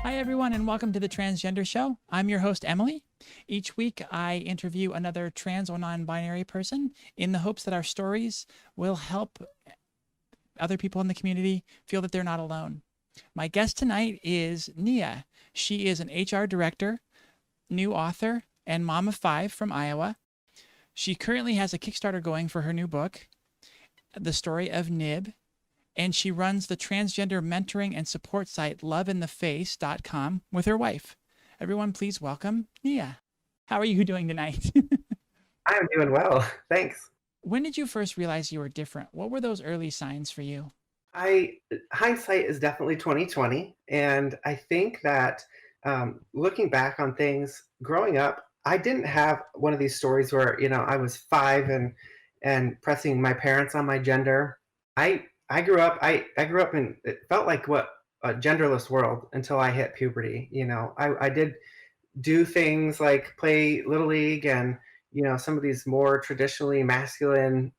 Hi, everyone, and welcome to the Transgender Show. I'm your host, Emily. Each week, I interview another trans or non-binary person in the hopes that our stories will help other people in the community feel that they're not alone. My guest tonight is Nia. She is an HR director, new author, and mom of 5 from Iowa. She currently has a Kickstarter going for her new book, The Story of Nib, and she runs the transgender mentoring and support site LoveInThe with her wife. Everyone, please welcome Nia. How are you doing tonight? I'm doing well, thanks. When did you first realize you were different? What were those early signs for you? I Hindsight is definitely 2020, and I think that looking back on things, growing up, I didn't have one of these stories where I was 5 and pressing my parents on my gender. I grew up. I grew up in, it felt like what, a genderless world until I hit puberty. I did do things like play little league and some of these more traditionally masculine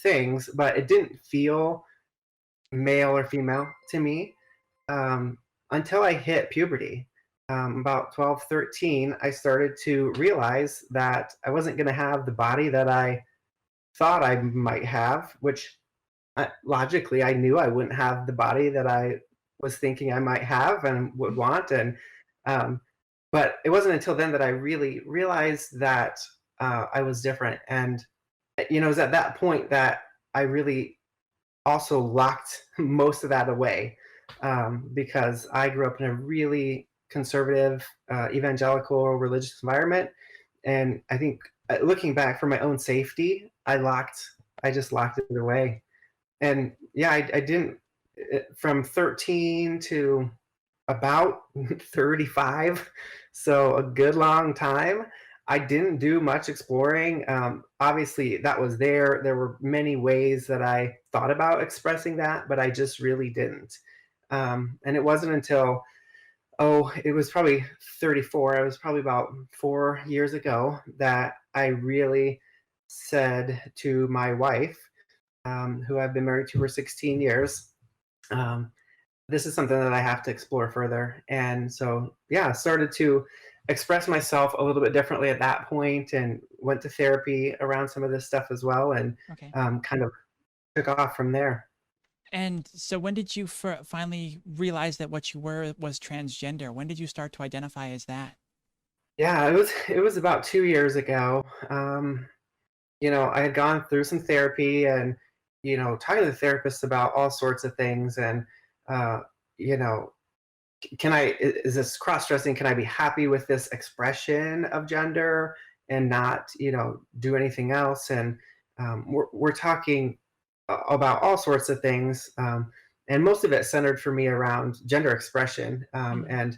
things, but it didn't feel male or female to me until I hit puberty. About 12, 13, I started to realize that I wasn't going to have the body that I thought I might have, which logically I knew I wouldn't have the body that I was thinking I might have and would want. And um, but it wasn't until then that I really realized that I was different. And it was at that point that I really also locked most of that away, because I grew up in a really conservative, evangelical, religious environment, and I think, looking back, for my own safety, I just locked it away. And yeah, I didn't, from 13 to about 35, so a good long time. I didn't do much exploring. Obviously, that was there. There were many ways that I thought about expressing that, but I just really didn't. And it wasn't until, it was probably 34. It was probably about 4 years ago that I really said to my wife, who I've been married to for 16 years, um, this is something that I have to explore further. And so, yeah, started to express myself a little bit differently at that point, and went to therapy around some of this stuff as well, and Okay. kind of took off from there. And so when did you finally realize that what you were was transgender? When did you start to identify as that? Yeah, it was about 2 years ago. I had gone through some therapy, and talking to the therapist about all sorts of things, and uh, you know is this cross-dressing, can I be happy with this expression of gender and not do anything else? And we're talking about all sorts of things, and most of it centered for me around gender expression, Mhm. and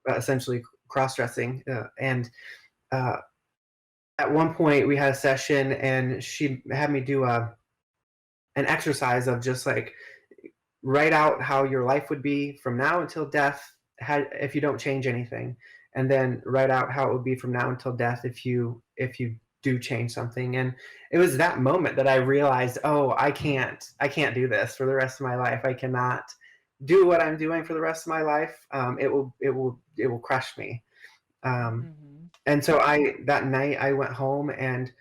essentially cross-dressing, and uh, at one point we had a session, and she had me do an exercise of just like, write out how your life would be from now until death, if you don't change anything, and then write out how it would be from now until death if you do change something. And it was that moment that I realized, oh, I can't do this for the rest of my life. I cannot do what I'm doing for the rest of my life. It will crush me. um, Mhm. and so I that night I went home and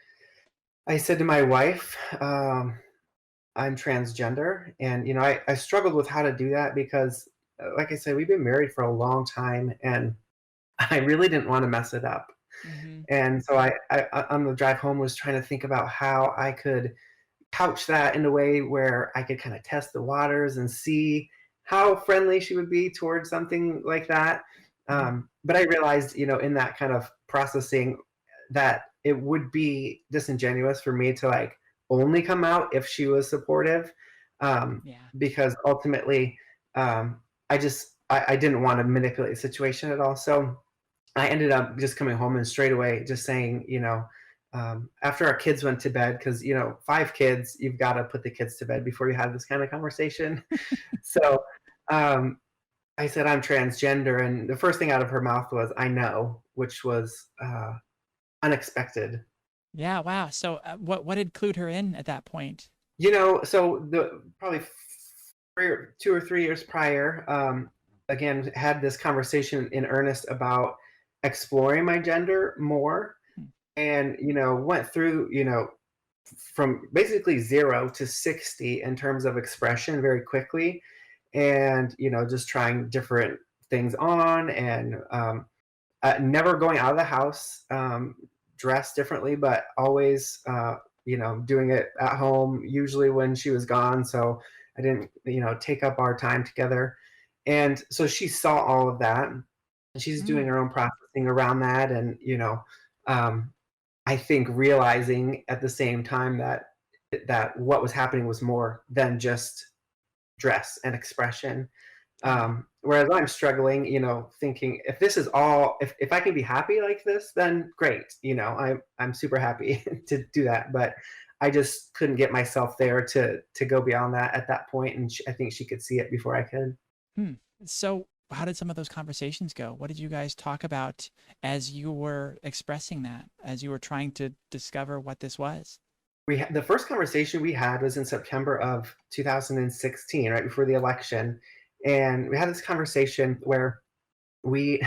I said to my wife, I'm transgender. And I struggled with how to do that because, like I said, we've been married for a long time, and I really didn't want to mess it up. Mhm. And so on the drive home, was trying to think about how I could couch that in a way where I could kind of test the waters and see how friendly she would be towards something like that. Mhm. But I realized, in that kind of processing, that it would be disingenuous for me to like only come out if she was supportive, Yeah. because ultimately, um, I didn't want to manipulate the situation at all. So I ended up just coming home and straight away just saying, after our kids went to bed, because 5 kids, you've got to put the kids to bed before you have this kind of conversation. So um, I said I'm transgender, and the first thing out of her mouth was "I know," which was unexpected. Yeah. Wow. So what had clued her in at that point? So the probably 2 or 3 years prior, again had this conversation in earnest about exploring my gender more, Hmm. and went through from basically 0 to 60 in terms of expression very quickly, and just trying different things on, and never going out of the house, dressed differently, but always doing it at home, usually when she was gone, so I didn't take up our time together. And so she saw all of that, and she's doing Mm. her own processing around that, and um, I think realizing at the same time that what was happening was more than just dress and expression. Yeah. Whereas I'm struggling, thinking if this is all, if I can be happy like this, then great. I'm super happy to do that. But I just couldn't get myself there to go beyond that at that point, and I think she could see it before I could. Hmm. So how did some of those conversations go? What did you guys talk about as you were expressing that, as you were trying to discover what this was? The first conversation we had was in September of 2016, right before the election, and we had this conversation where we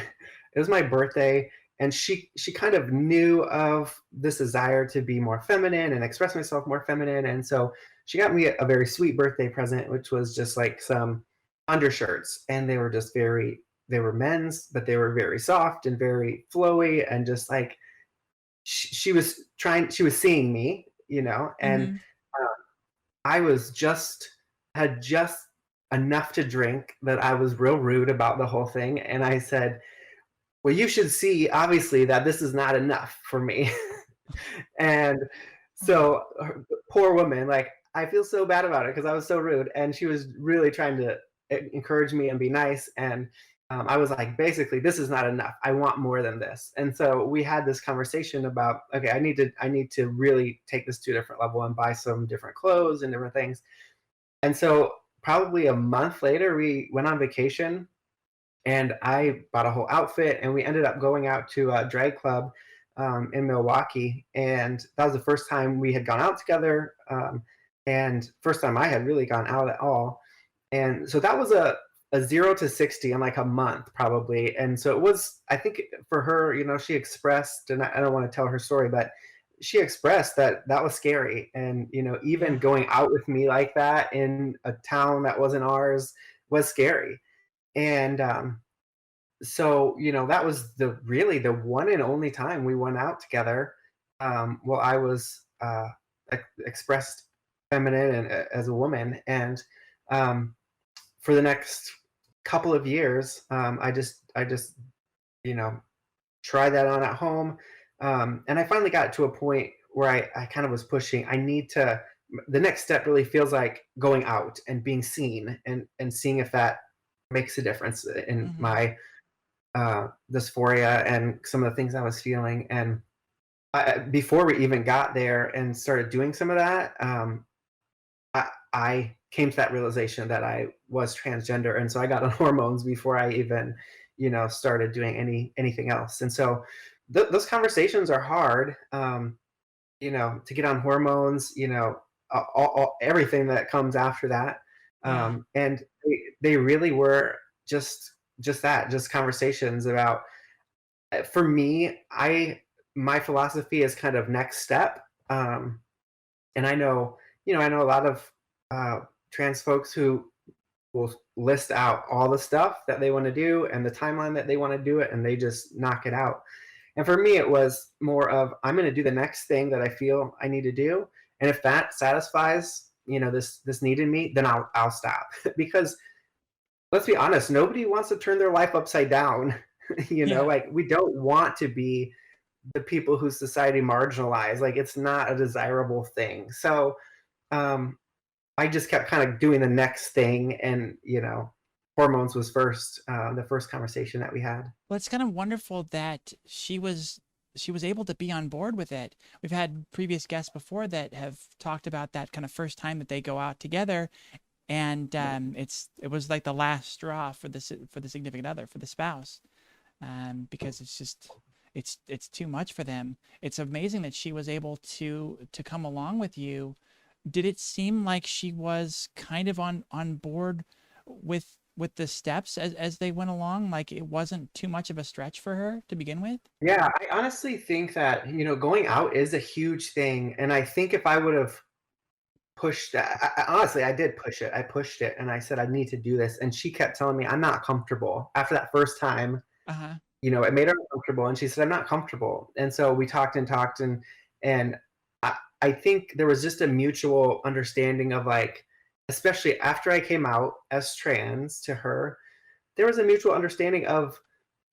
it was my birthday, and she kind of knew of this desire to be more feminine and express myself more feminine, and so she got me a very sweet birthday present, which was just like some undershirts, and they were just they were men's, but they were very soft and very flowy, and just like she was seeing me, and Mm-hmm. uh, I was just had just enough to drink that I was real rude about the whole thing, and I said, well, you should see, obviously, that this is not enough for me. And so, poor woman, like, I feel so bad about it because I was so rude. And she was really trying to encourage me and be nice. And I was like, basically, this is not enough. I want more than this. And so we had this conversation about, okay, I need to really take this to a different level and buy some different clothes and different things. And so probably a month later, we went on vacation, and I bought a whole outfit, and we ended up going out to a drag club in Milwaukee, and that was the first time we had gone out together, and first time I had really gone out at all. And so that was a 0 to 60 in like a month probably. And so it was, I think, for her, she expressed, and I don't want to tell her story, but she expressed that that was scary, and even Yeah. going out with me like that in a town that wasn't ours was scary. And so that was the really the one and only time we went out together. Well, I was expressed feminine and as a woman, and um, for the next couple of years, I just you know tried that on at home, and I finally got to a point where I kind of was pushing. I need to. The next step really feels like going out and being seen, and seeing if that makes a difference in Mm-hmm. my dysphoria and some of the things I was feeling. And before we even got there and started doing some of that, I came to that realization that I was transgender, and so I got on hormones before I even, started doing anything else. And so those conversations are hard, to get on hormones, everything that comes after that, Yeah. and they really were just that, just conversations about. For me, my philosophy is kind of next step, and I know a lot of uh, trans folks who will list out all the stuff that they want to do and the timeline that they want to do it, and they just knock it out. And for me, it was more of, I'm going to do the next thing that I feel I need to do, and if that satisfies this need in me, then I'll stop. Because let's be honest, nobody wants to turn their life upside down. Yeah. Like, we don't want to be the people who society marginalized. Like, it's not a desirable thing. So um, I just kept kind of doing the next thing, and hormones was first, the first conversation that we had. Well, it's kind of wonderful that she was able to be on board with it. We've had previous guests before that have talked about that kind of first time that they go out together, and it was like the last straw for for the significant other, for the spouse, because it's just it's too much for them. It's amazing that she was able to come along with you. Did it seem like she was kind of on board with with the steps as they went along? Like it wasn't too much of a stretch for her to begin with? Yeah, I honestly think that, going out is a huge thing. And I think if I would have pushed that, honestly, I did push it. I pushed it and I said, I need to do this. And she kept telling me, I'm not comfortable. After that first time, Uh-huh. it made her uncomfortable. And she said, I'm not comfortable. And so we talked and talked. And I think there was just a mutual understanding of like, especially after I came out as trans to her, there was a mutual understanding of,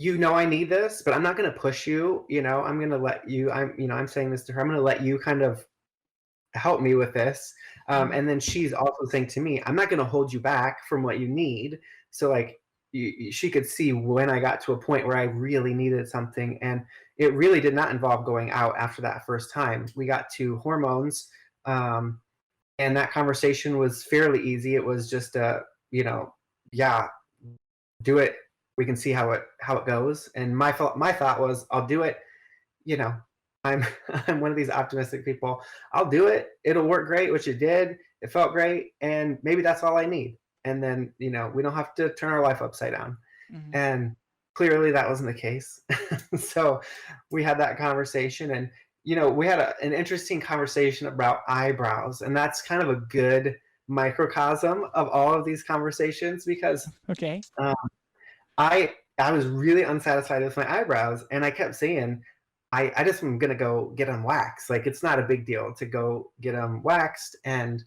I need this, but I'm not going to push you. I'm going to let you, I'm saying this to her, I'm going to let you kind of help me with this. Mhm. And then she's also saying to me, I'm not going to hold you back from what you need. So like she could see when I got to a point where I really needed something. And it really did not involve going out after that first time. We got to hormones. Um, and that conversation was fairly easy. It was just yeah, do it. We can see how it goes. And my thought was, I'll do it. You know, I'm I'm one of these optimistic people. I'll do it. It'll work great, which it did. It felt great, and maybe that's all I need. And then we don't have to turn our life upside down. Mhm. And clearly that wasn't the case. So we had that conversation, and we had an interesting conversation about eyebrows, and that's kind of a good microcosm of all of these conversations because Okay. um, I was really unsatisfied with my eyebrows, and I kept saying, I just am gonna go get them waxed. Like it's not a big deal to go get them waxed. And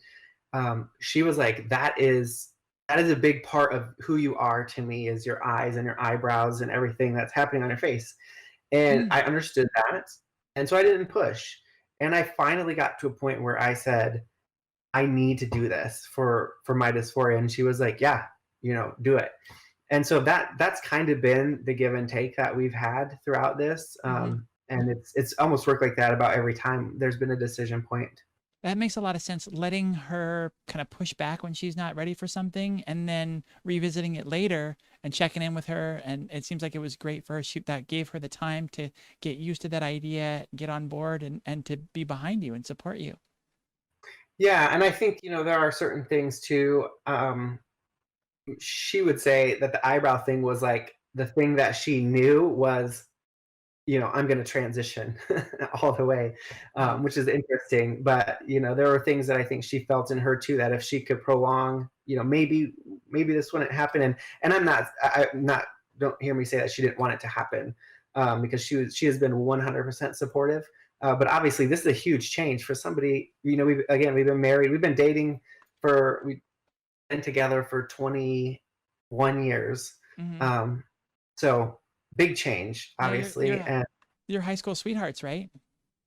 she was like, that is a big part of who you are to me is your eyes and your eyebrows and everything that's happening on your face. And Mm. I understood that, and so I didn't push. And I finally got to a point where I said, I need to do this for my dysphoria. And she was like, yeah, do it. And so that's kind of been the give and take that we've had throughout this. Mhm. And it's almost worked like that about every time there's been a decision point. That makes a lot of sense. Letting her kind of push back when she's not ready for something and then revisiting it later and checking in with her. And it seems like it was great for her. That gave her the time to get used to that idea, get on board and to be behind you and support you. Yeah, and I think there are certain things too. She would say that the eyebrow thing was like the thing that she knew was I'm going to transition all the way, Uh-huh. which is interesting. But there were things that I think she felt in her too that if she could prolong, maybe this wouldn't happen. And I'm not. Don't hear me say that she didn't want it to happen, because she has been 100% supportive. But obviously, this is a huge change for somebody. We've been married, we've been dating we've been together for 21 years. Hmm. Um, so big change, Yeah, obviously. And you're high school sweethearts, right?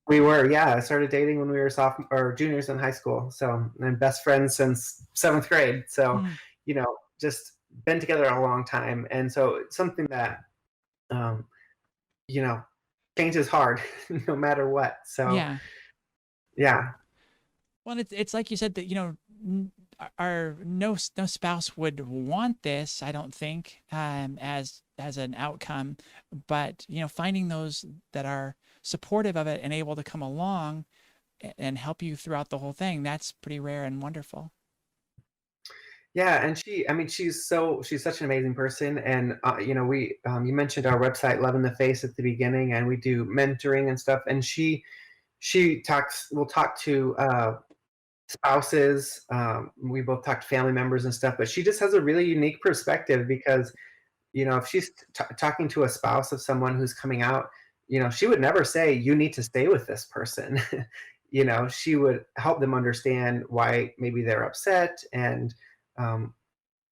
we were, yeah. I started dating when we were sophomore or juniors in high school. So, and best friends since seventh grade. So, Mm. just been together a long time. And so it's something that, um, you know, change is hard no matter what. So, Yeah. yeah. Well, it's like you said that, our no spouse would want this, I don't think, as an outcome, but finding those that are supportive of it and able to come along and help you throughout the whole thing, that's pretty rare and wonderful. Yeah. And I mean, she's such an amazing person. And, you mentioned our website, Love in the Face at the beginning, and we do mentoring and stuff. And we'll talk to, spouses. We both talk to family members and stuff, but she just has a really unique perspective because, if she's talking to a spouse of someone who's coming out, she would never say, you need to stay with this person. She would help them understand why maybe they're upset and um,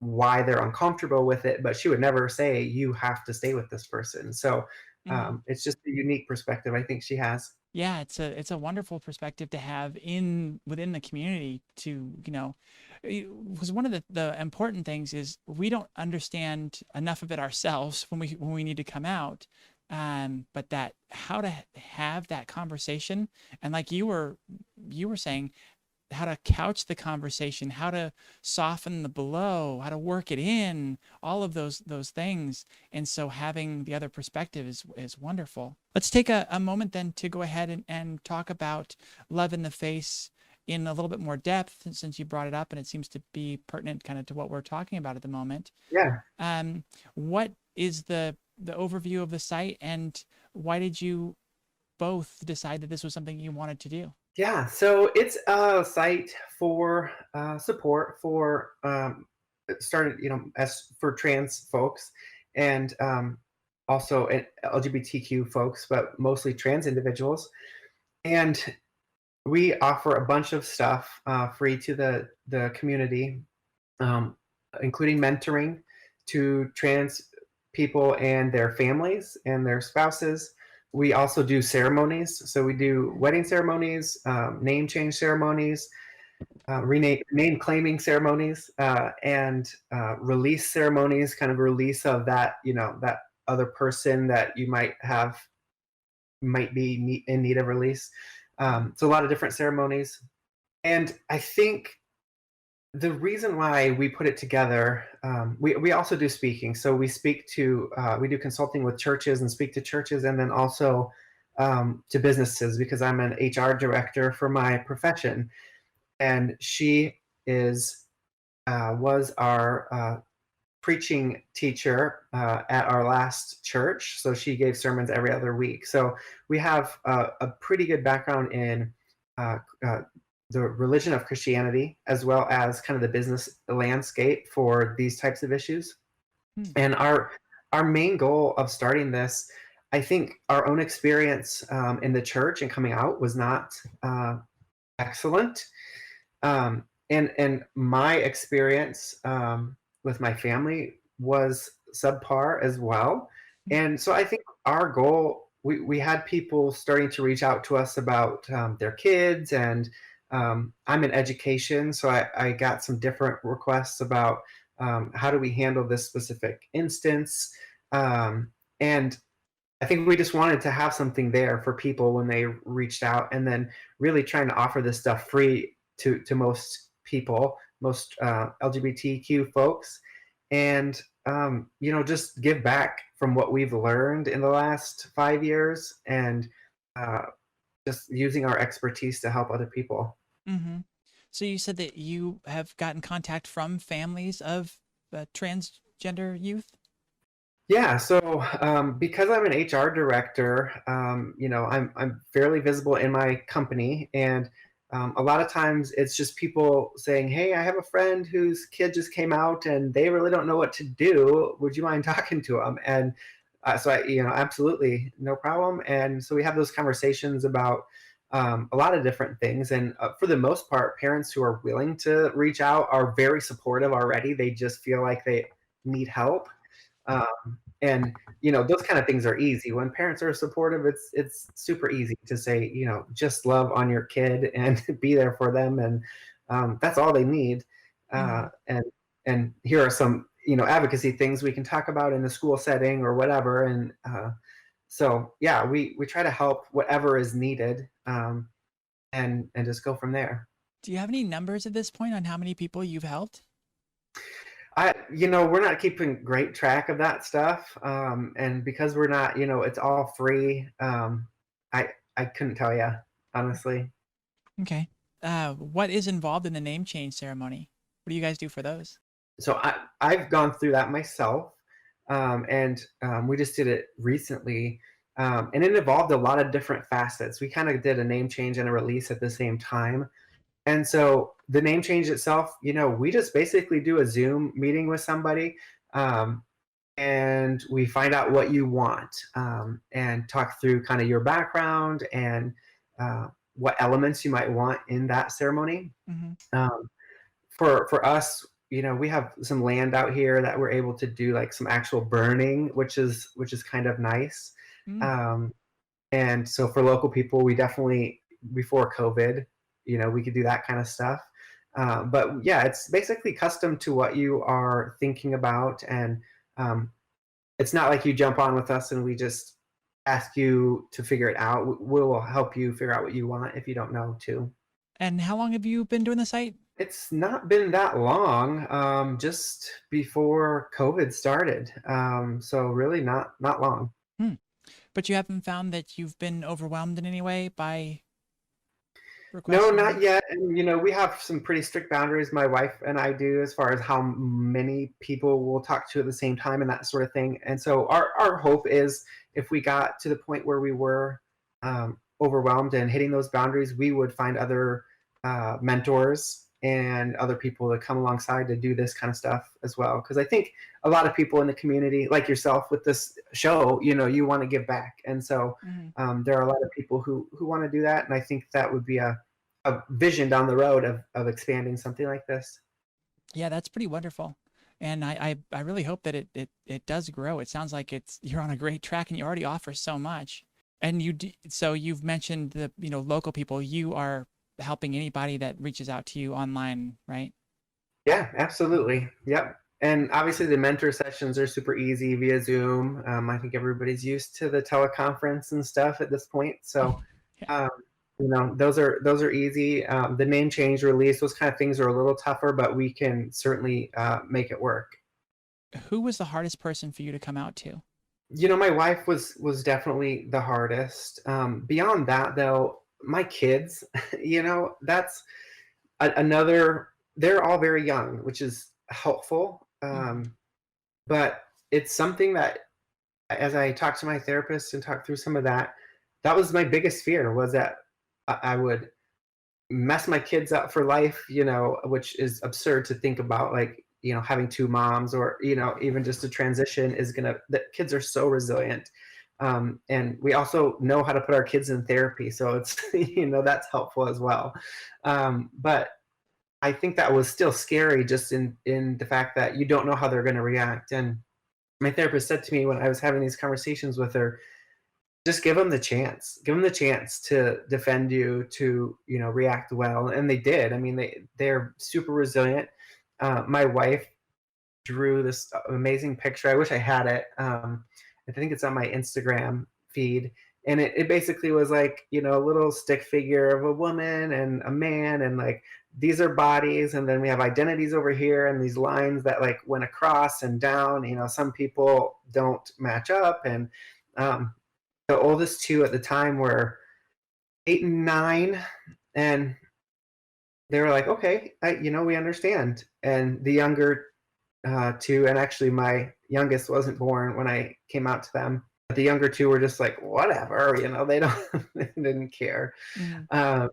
why they're uncomfortable with it, but she would never say, you have to stay with this person. So Hmm. it's just a unique perspective I think she has. Yeah, it's a wonderful perspective to have in within the community to, because one of the important things is we don't understand enough of it ourselves when we need to come out. But that how to have that conversation and like you were saying, how to couch the conversation, how to soften the blow, how to work it in, all of those things. And so having the other perspective is wonderful. Let's take a moment then to go ahead and talk about Love in the Face in a little bit more depth since you brought it up, and it seems to be pertinent kind of to what we're talking about at the moment. Yeah. What is the overview of the site, and why did you both decide that this was something you wanted to do? Yeah, so it's a site for support for it started, as for trans folks and also LGBTQ folks, but mostly trans individuals. And we offer a bunch of stuff free to the community, um, including mentoring to trans people and their families and their spouses. We also do ceremonies. So we do wedding ceremonies, name change ceremonies, name claiming ceremonies, and release ceremonies, kind of release of that, that other person that you might be in need of release. So a lot of different ceremonies. And I think the reason why we put it together, we also do speaking. So we do consulting with churches and speak to churches, and then also to businesses, because I'm an HR director for my profession. And she was our preaching teacher at our last church. So she gave sermons every other week. So we have a pretty good background in uh, uh, the religion of Christianity, as well as kind of the business landscape for these types of issues. Hmm. And our main goal of starting this, I think our own experience in the church and coming out was not excellent. And my experience with my family was subpar as well. And so I think our goal, we had people starting to reach out to us about their kids, and I'm in education, so I got some different requests about how do we handle this specific instance. And I think we just wanted to have something there for people when they reached out, and then really trying to offer this stuff free to most people, most LGBTQ folks, and just give back from what we've learned in the last 5 years, and uh, just using our expertise to help other people. Mm-hmm. So you said that you have gotten contact from families of transgender youth? Yeah, so because I'm an HR director, I'm fairly visible in my company, and a lot of times it's just people saying, "Hey, I have a friend whose kid just came out, and they really don't know what to do. Would you mind talking to them?" And so absolutely no problem. And so we have those conversations about a lot of different things, and for the most part, parents who are willing to reach out are very supportive already. They just feel like they need help. And those kind of things are easy when parents are supportive. It's super easy to say, just love on your kid and be there for them, and that's all they need. Mm-hmm. And here are some advocacy things we can talk about in the school setting or whatever. And so yeah, we try to help whatever is needed, and just go from there. Do you have any numbers at this point on how many people you've helped? We're not keeping great track of that stuff, and because we're not, it's all free. I couldn't tell you, honestly. Okay. What is involved in the name change ceremony? What do you guys do for those? So I've gone through that myself, and we just did it recently, and it involved a lot of different facets. We kind of did a name change and a release at the same time. And so the name change itself, we just basically do a Zoom meeting with somebody, um, and we find out what you want, and talk through kind of your background and what elements you might want in that ceremony. Mm-hmm. Um, for us, we have some land out here that we're able to do like some actual burning, which is kind of nice. Mm. Um, and so for local people, we definitely, before COVID, we could do that kind of stuff. But yeah, it's basically custom to what you are thinking about. And um, it's not like you jump on with us and we just ask you to figure it out. We'll help you figure out what you want if you don't know too. And how long have you been doing the site? It's not been that long, just before COVID started. So really not long. Hmm. But you haven't found that you've been overwhelmed in any way by No, requests or not anything? yet. And we have some pretty strict boundaries, my wife and I do, as far as how many people we'll talk to at the same time and that sort of thing. And so our hope is, if we got to the point where we were overwhelmed and hitting those boundaries, we would find other mentors and other people to come alongside to do this kind of stuff as well. Because I think a lot of people in the community, like yourself with this show, you want to give back. And so Hmm. there are a lot of people who want to do that. And I think that would be a vision down the road of expanding something like this. Yeah, that's pretty wonderful. And I really hope that it does grow. It sounds like you're on a great track and you already offer so much. And so you've mentioned the, local people. You are helping anybody that reaches out to you online, right? Yeah, absolutely. Yep. And obviously the mentor sessions are super easy via Zoom. I think everybody's used to the teleconference and stuff at this point. So, Yeah. um, those are easy. The name change release, those kind of things are a little tougher, but we can certainly make it work. Who was the hardest person for you to come out to? My wife was definitely the hardest. Beyond that, though, my kids, that's another. They're all very young, which is helpful. Hmm. But it's something that, as I talked to my therapist and talked through some of that, that was my biggest fear, was that I would mess my kids up for life, which is absurd to think about, like, having two moms, or, even just a transition is the kids are so resilient. And we also know how to put our kids in therapy. So it's, that's helpful as well. But I think that was still scary, just in the fact that you don't know how they're going to react. And my therapist said to me when I was having these conversations with her, just give them the chance. Give them the chance to defend you, to react well, and they did. I mean, they're super resilient. My wife drew this amazing picture. I wish I had it. I think it's on my Instagram feed, and it basically was like, a little stick figure of a woman and a man, and like, these are bodies, and then we have identities over here, and these lines that like went across and down. Some people don't match up, and um, the oldest two at the time were 8 and 9, and they were like, okay, we understand. And the younger two, and actually my youngest wasn't born when I came out to them, but the younger two were just like, whatever, they don't, they didn't care. Hmm. uh,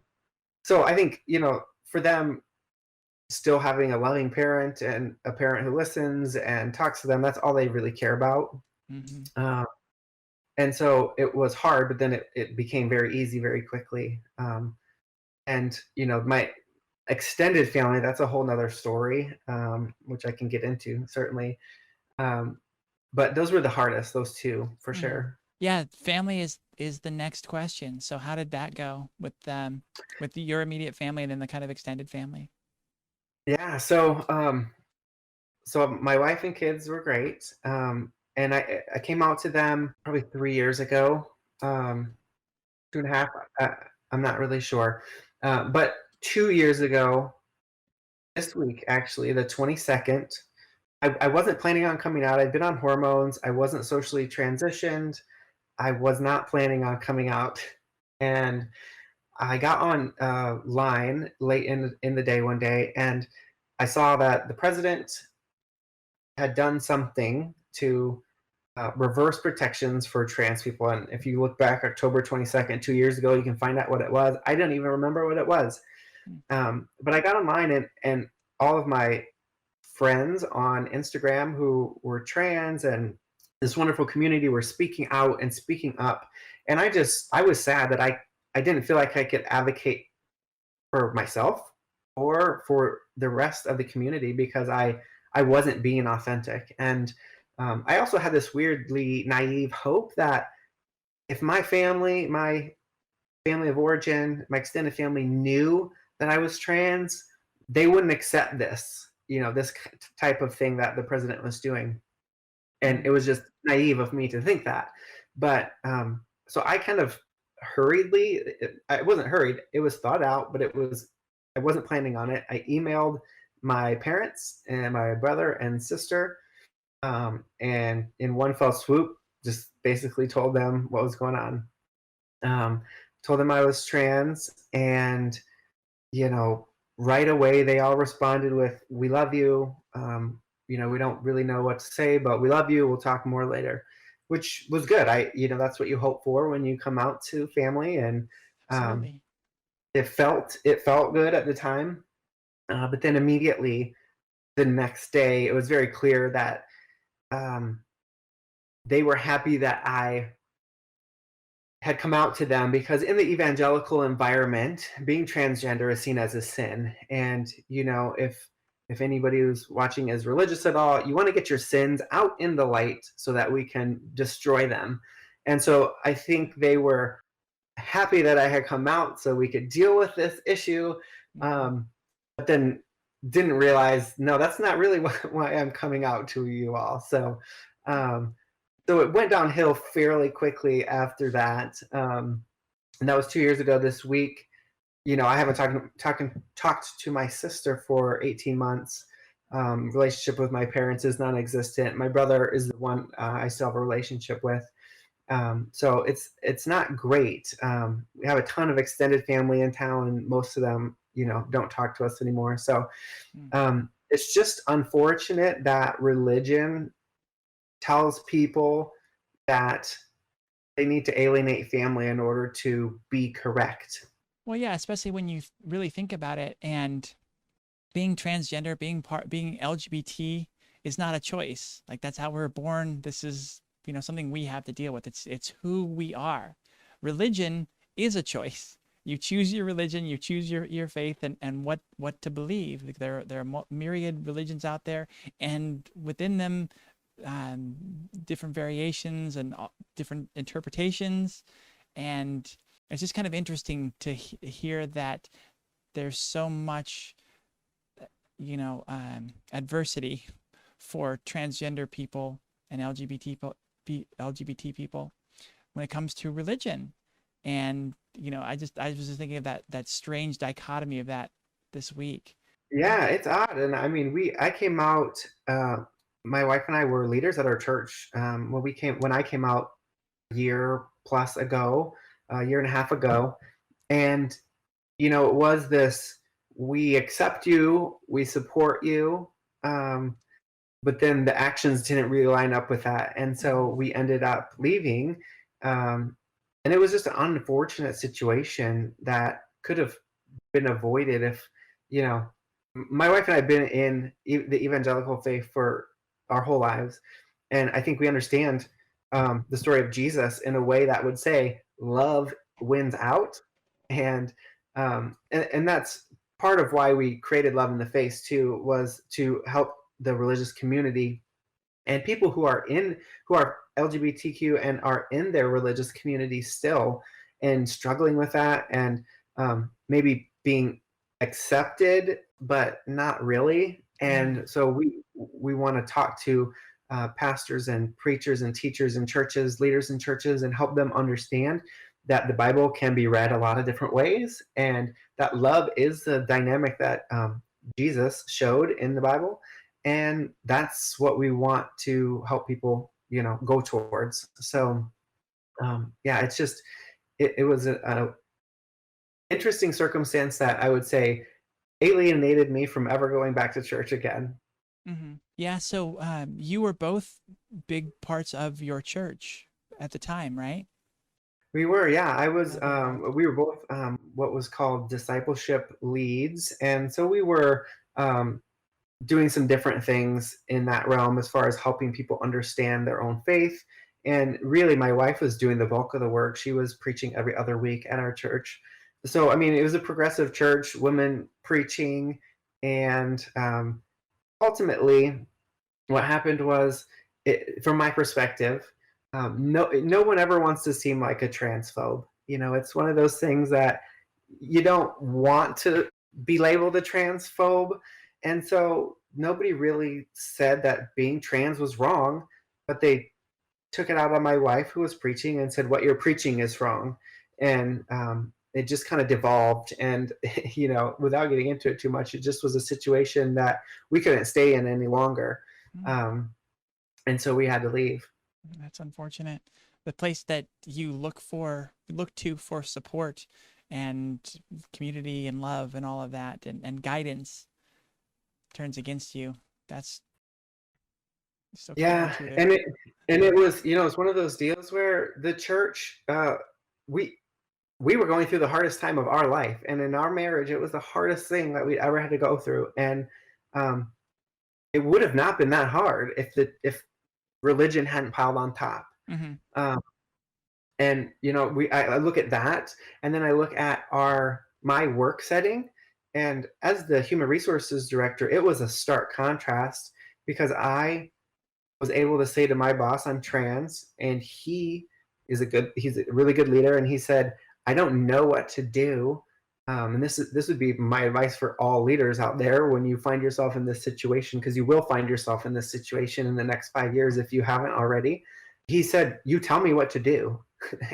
so I think, for them, still having a loving parent and a parent who listens and talks to them, that's all they really care about. Hmm. uh, and so it was hard, but then it became very easy very quickly. And my extended family, that's a whole nother story, which I can get into, certainly. um, but those were the hardest, those two, for Hmm. sure. Yeah, family is the next question. So how did that go with your immediate family and then the kind of extended family? Yeah, so my wife and kids were great. And I came out to them probably 3 years ago. 2.5. uh, I'm not really sure. But 2 years ago, this week, actually, the 22nd, I wasn't planning on coming out. I'd been on hormones. I wasn't socially transitioned. I was not planning on coming out. And I got on line late in the day one day, and I saw that the president had done something to reverse protections for trans people. And if you look back October 22nd, 2 years ago, you can find out what it was. I didn't even remember what it was. Mm. But I got online, and all of my friends on Instagram who were trans, and this wonderful community, were speaking out and speaking up. And I was sad that I didn't feel like I could advocate for myself or for the rest of the community, because I wasn't being authentic. And I also had this weirdly naive hope that if my family of origin, my extended family, knew that I was trans, they wouldn't accept this, this type of thing that the president was doing. And it Mm. was just naive of me to think that. But so I kind of hurriedly, I wasn't hurried, it was thought out, but I wasn't planning on it. I emailed my parents and my brother and sister, and in one fell swoop, just basically told them what was going on. Um, Told them I was trans, and you know, right away they all responded with, "We love you. You know, we don't really know what to say, but we love you. We'll talk more later," which was good. That's what you hope for when you come out to family, and um, Absolutely. it felt good at the time. But then immediately the next day, it was very clear that um, they were happy that I had come out to them, because in the evangelical environment, being transgender is seen as a sin. And if anybody who's watching is religious at all, you want to get your sins out in the light so that we can destroy them. And so I think they were happy that I had come out so we could deal with this issue. Mhm. um, but then didn't realize, no, that's not really why I'm coming out to you all. Um, so it went downhill fairly quickly after that. And that was 2 years ago this week. I haven't talked to my sister for 18 months. Relationship with my parents is non-existent. My brother is the one I still have a relationship with. So it's not great. We have a ton of extended family in town, and most of them, don't talk to us anymore. So Mm. it's just unfortunate that religion tells people that they need to alienate family in order to be correct. Well, yeah, especially when you really think about it, and being transgender, being LGBT is not a choice. Like, that's how we're born. This is, something we have to deal with. It's who we are. Religion is a choice. You choose your religion, you choose your faith, and what to believe. Like, there are myriad religions out there, and within them, different variations and different interpretations. And it's just kind of interesting to hear that there's so much, adversity for transgender people and LGBT people when it comes to religion. And I was just thinking of that strange dichotomy of that this week. Yeah, it's odd. And I mean, I came out, my wife and I were leaders at our church when I came out a year plus ago, a year and a half ago. And, it was this: we accept you, we support you. Um, but then the actions didn't really line up with that, and so Mhm. we ended up leaving. um, and it was just an unfortunate situation that could have been avoided if you know my wife and I have been in the evangelical faith for our whole lives, and I think we understand the story of Jesus in a way that would say love wins out. And that's part of why we created Love in the Face too, was to help the religious community and people who are LGBTQ and are in their religious community still, and struggling with that, and maybe being accepted but not really. Mm. And so we want to talk to pastors and preachers and teachers in churches, leaders in churches, and help them understand that the Bible can be read a lot of different ways, and that love is the dynamic that Jesus showed in the Bible, and that's what we want to help people go towards. So yeah, it's just it was a interesting circumstance that I would say alienated me from ever going back to church again. Hmm. Yeah, so you were both big parts of your church at the time, right? We were, yeah. I was. LoveInThe. We were both what was called discipleship leads, and so we were doing some different things in that realm as far as helping people understand their own faith. And really, my wife was doing the bulk of the work. She was preaching every other week at our church. So, I mean, it was a progressive church, women preaching. And ultimately, what happened was, from my perspective, no one ever wants to seem like a transphobe. It's one of those things that you don't want to be labeled a transphobe. And so nobody really said that being trans was wrong, but they took it out on my wife, who was preaching, and said, "What you're preaching is wrong." And it just kind of devolved. And, without getting into it too much, it just was a situation that we couldn't stay in any longer. Mm. Um, and so we had to leave. That's unfortunate. The place that you look to for support and community and love and all of that and guidance turns against you. That's so Yeah, counterintuitive. and it was, it's one of those deals where the church, we we were going through the hardest time of our life, and in our marriage, it was the hardest thing that we ever had to go through, and um, it would have not been that hard if religion hadn't piled on top. Mm-hmm. Um, and I look at that, and then I look at my work setting, and as the human resources director, it was a stark contrast because I was able to say to my boss, I'm trans, and he's a really good leader, and he said, I don't know what to do. And this would be my advice for all leaders out there when you find yourself in this situation, because you will find yourself in this situation in the next 5 years if you haven't already. He said, you tell me what to do.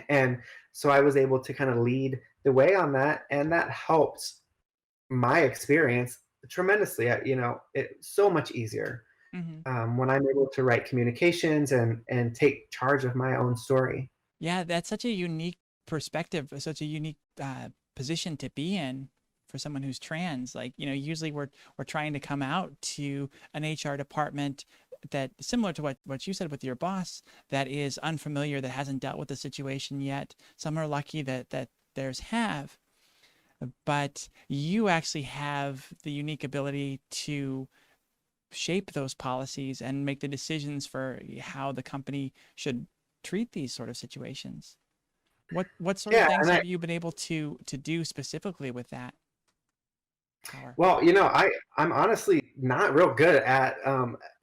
And so I was able to kind of lead the way on that, and that helped my experience tremendously. It's so much easier Mm-hmm. when I'm able to write communications and take charge of my own story. Yeah, that's such a unique perspective, such a unique position to be in for someone who's trans. Like, usually we're trying to come out to an HR department that, similar to what you said with your boss, that is unfamiliar, that hasn't dealt with the situation yet. Some are lucky that theirs have, but you actually have the unique ability to shape those policies and make the decisions for how the company should treat these sort of situations. What sort of Yeah, things and have you been able to do specifically with that power? well, I'm honestly not real good at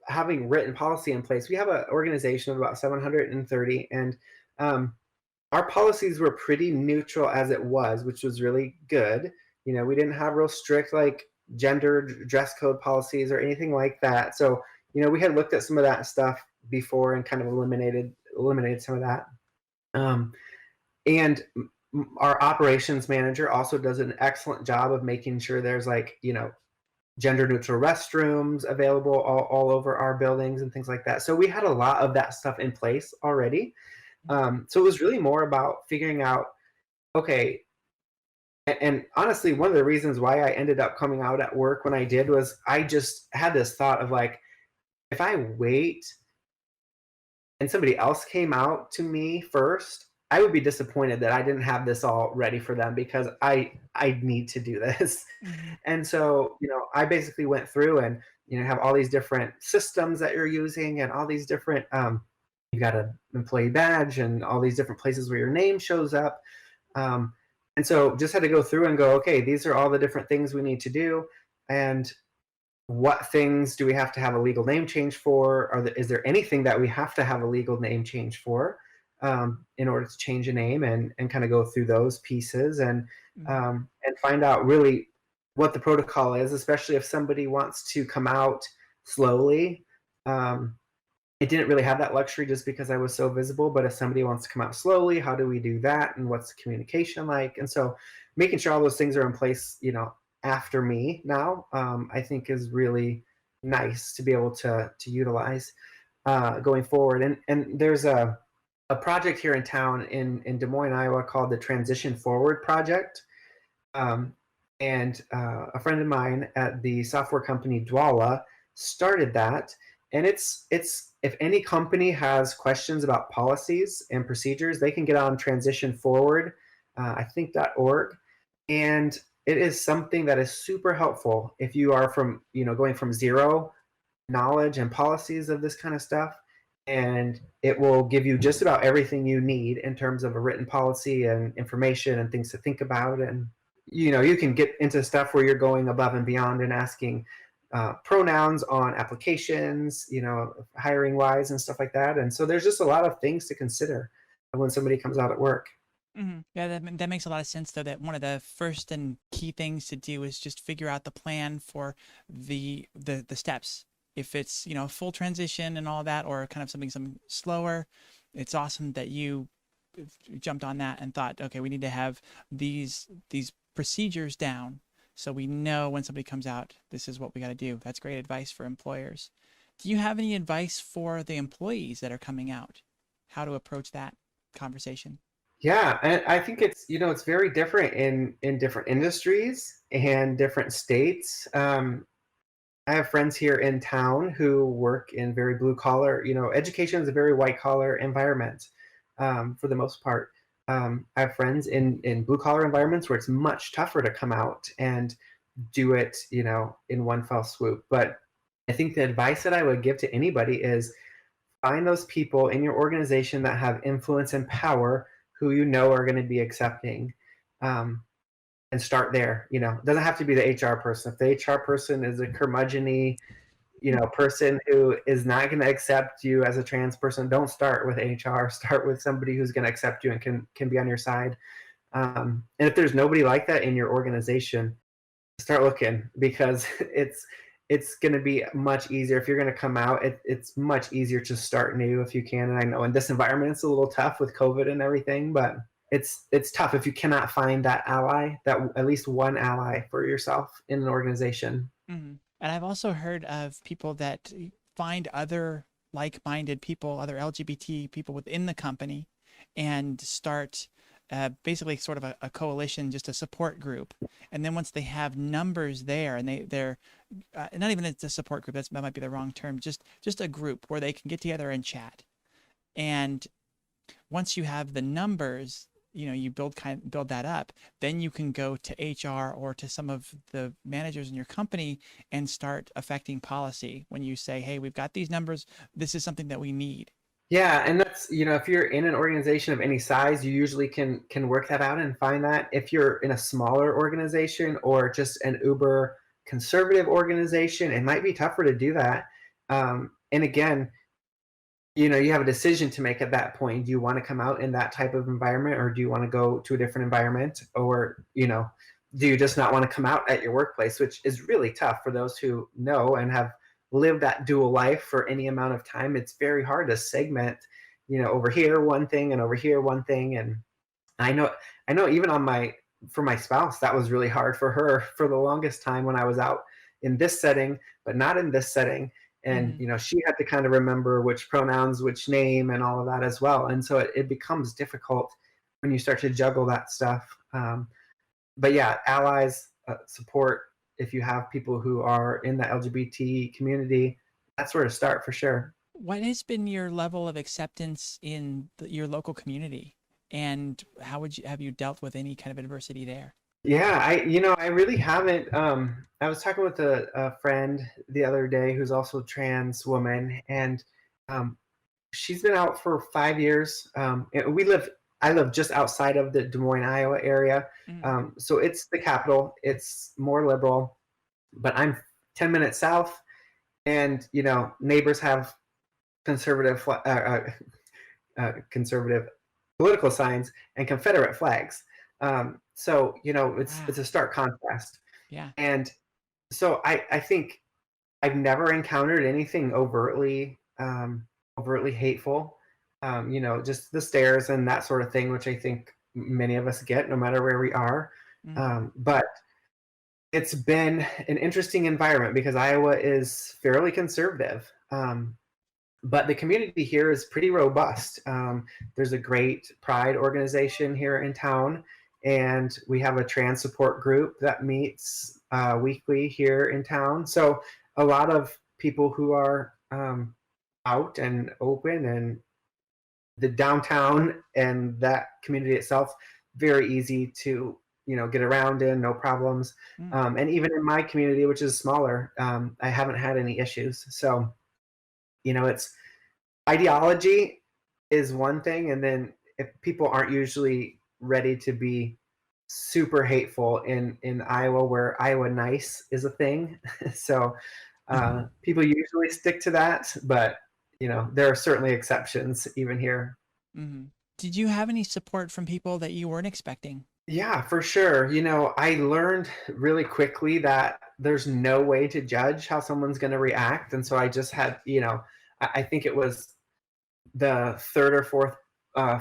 having written policy in place. We have an organization of about 730, and um, our policies were pretty neutral as it was, which was really good. We didn't have real strict like gender dress code policies or anything like that. So, we had looked at some of that stuff before and kind of eliminated some of that. Um, and our operations manager also does an excellent job of making sure there's like, gender neutral restrooms available all over our buildings and things like that. So we had a lot of that stuff in place already. So it was really more about figuring out, okay, and honestly, one of the reasons why I ended up coming out at work when I did was I just had this thought of like, if I wait and somebody else came out to me first, I would be disappointed that I didn't have this all ready for them, because I need to do this. Mm-hmm. And so, I basically went through and have all these different systems that you're using, and all these different you got an employee badge and all these different places where your name shows up. And so just had to go through and go, okay, these are all the different things we need to do. And what things do we have to have a legal name change for? Is there anything that we have to have a legal name change for in order to change a name, and kind of go through those pieces, Mm-hmm. and find out really what the protocol is, especially if somebody wants to come out slowly. It didn't really have that luxury just because I was so visible, but if somebody wants to come out slowly, how do we do that? And what's the communication like? And so making sure all those things are in place, after me now, I think is really nice to be able to utilize going forward. And there's a project here in town in Des Moines, Iowa, called the Transition Forward Project. Um, and a friend of mine at the software company Dwala started that. And it's if any company has questions about policies and procedures, they can get on Transition Forward, I think .org, and it is something that is super helpful if you are going from zero knowledge and policies of this kind of stuff. And it will give you just about everything you need in terms of a written policy and information and things to think about. And you can get into stuff where you're going above and beyond and asking pronouns on applications, hiring wise and stuff like that. And so there's just a lot of things to consider when somebody comes out at work. Mm-hmm. Yeah, that makes a lot of sense, though, that one of the first and key things to do is just figure out the plan for the steps. If it's, full transition and all that, or kind of something slower, it's awesome that you jumped on that and thought, okay, we need to have these procedures down so we know when somebody comes out, this is what we got to do. That's great advice for employers. Do you have any advice for the employees that are coming out? How to approach that conversation? Yeah, and I think it's, it's very different in different industries and different states. I have friends here in town who work in very blue collar. Education is a very white collar environment, for the most part. I have friends in blue collar environments where it's much tougher to come out and do it, in one fell swoop. But I think the advice that I would give to anybody is find those people in your organization that have influence and power who you know are going to be accepting. Um, and start there. It doesn't have to be the HR person. If the HR person is a curmudgeon-y, person who is not going to accept you as a trans person, don't start with HR. Start with somebody who's going to accept you and can be on your side. And if there's nobody like that in your organization, start looking, because it's going to be much easier if you're going to come out. It's much easier to start new if you can. And I know in this environment it's a little tough with COVID and everything, but it's tough if you cannot find that ally, that at least one ally for yourself in an organization. Hmm. And I've also heard of people that find other like-minded people, other LGBT people within the company, and start basically sort of a coalition, just a support group. And then once they have numbers there, and they're not even it's a support group, that might be the wrong term, just a group where they can get together and chat. And once you have the numbers, you build that up, then you can go to HR or to some of the managers in your company and start affecting policy. When you say, hey, we've got these numbers, this is something that we need. Yeah, and that's, if you're in an organization of any size, you usually can work that out and find that. If you're in a smaller organization or just an uber conservative organization, it might be tougher to do that. And again, you have a decision to make at that point. Do you want to come out in that type of environment, or do you want to go to a different environment? Or, do you just not want to come out at your workplace, which is really tough for those who know and have lived that dual life for any amount of time. It's very hard to segment, over here one thing and over here one thing. And I know, even for my spouse, that was really hard for her for the longest time when I was out in this setting, but not in this setting. And, Mm-hmm. she had to kind of remember which pronouns, which name, and all of that as well. And so it becomes difficult when you start to juggle that stuff. But yeah, allies, support, if you have people who are in the LGBT community, that's where to start for sure. What has been your level of acceptance in your local community? And how have you dealt with any kind of adversity there? Yeah, I really haven't. I was talking with a friend the other day who's also a trans woman, and um, she's been out for 5 years. And I live just outside of the Des Moines, Iowa area. Mm. So it's the capital. It's more liberal, but I'm 10 minutes south, and neighbors have conservative political signs and Confederate flags. So it's Wow. a stark contrast. Yeah. And so I think I've never encountered anything overtly hateful. Just the stares and that sort of thing, which I think many of us get no matter where we are. Mm-hmm. But it's been an interesting environment because Iowa is fairly conservative. But the community here is pretty robust. There's a great pride organization here in town, and we have a trans support group that meets weekly here in town. So a lot of people who are out and open, and the downtown and that community itself, very easy to get around in, no problems. Mm. And even in my community, which is smaller, I haven't had any issues. So it's ideology is one thing, and then if people aren't usually ready to be super hateful in Iowa, where Iowa nice is a thing. So people usually stick to that, but there are certainly exceptions even here. Mm-hmm. Did you have any support from people that you weren't expecting? Yeah, for sure. I learned really quickly that there's no way to judge how someone's going to react, and so I just had, I think it was the third or fourth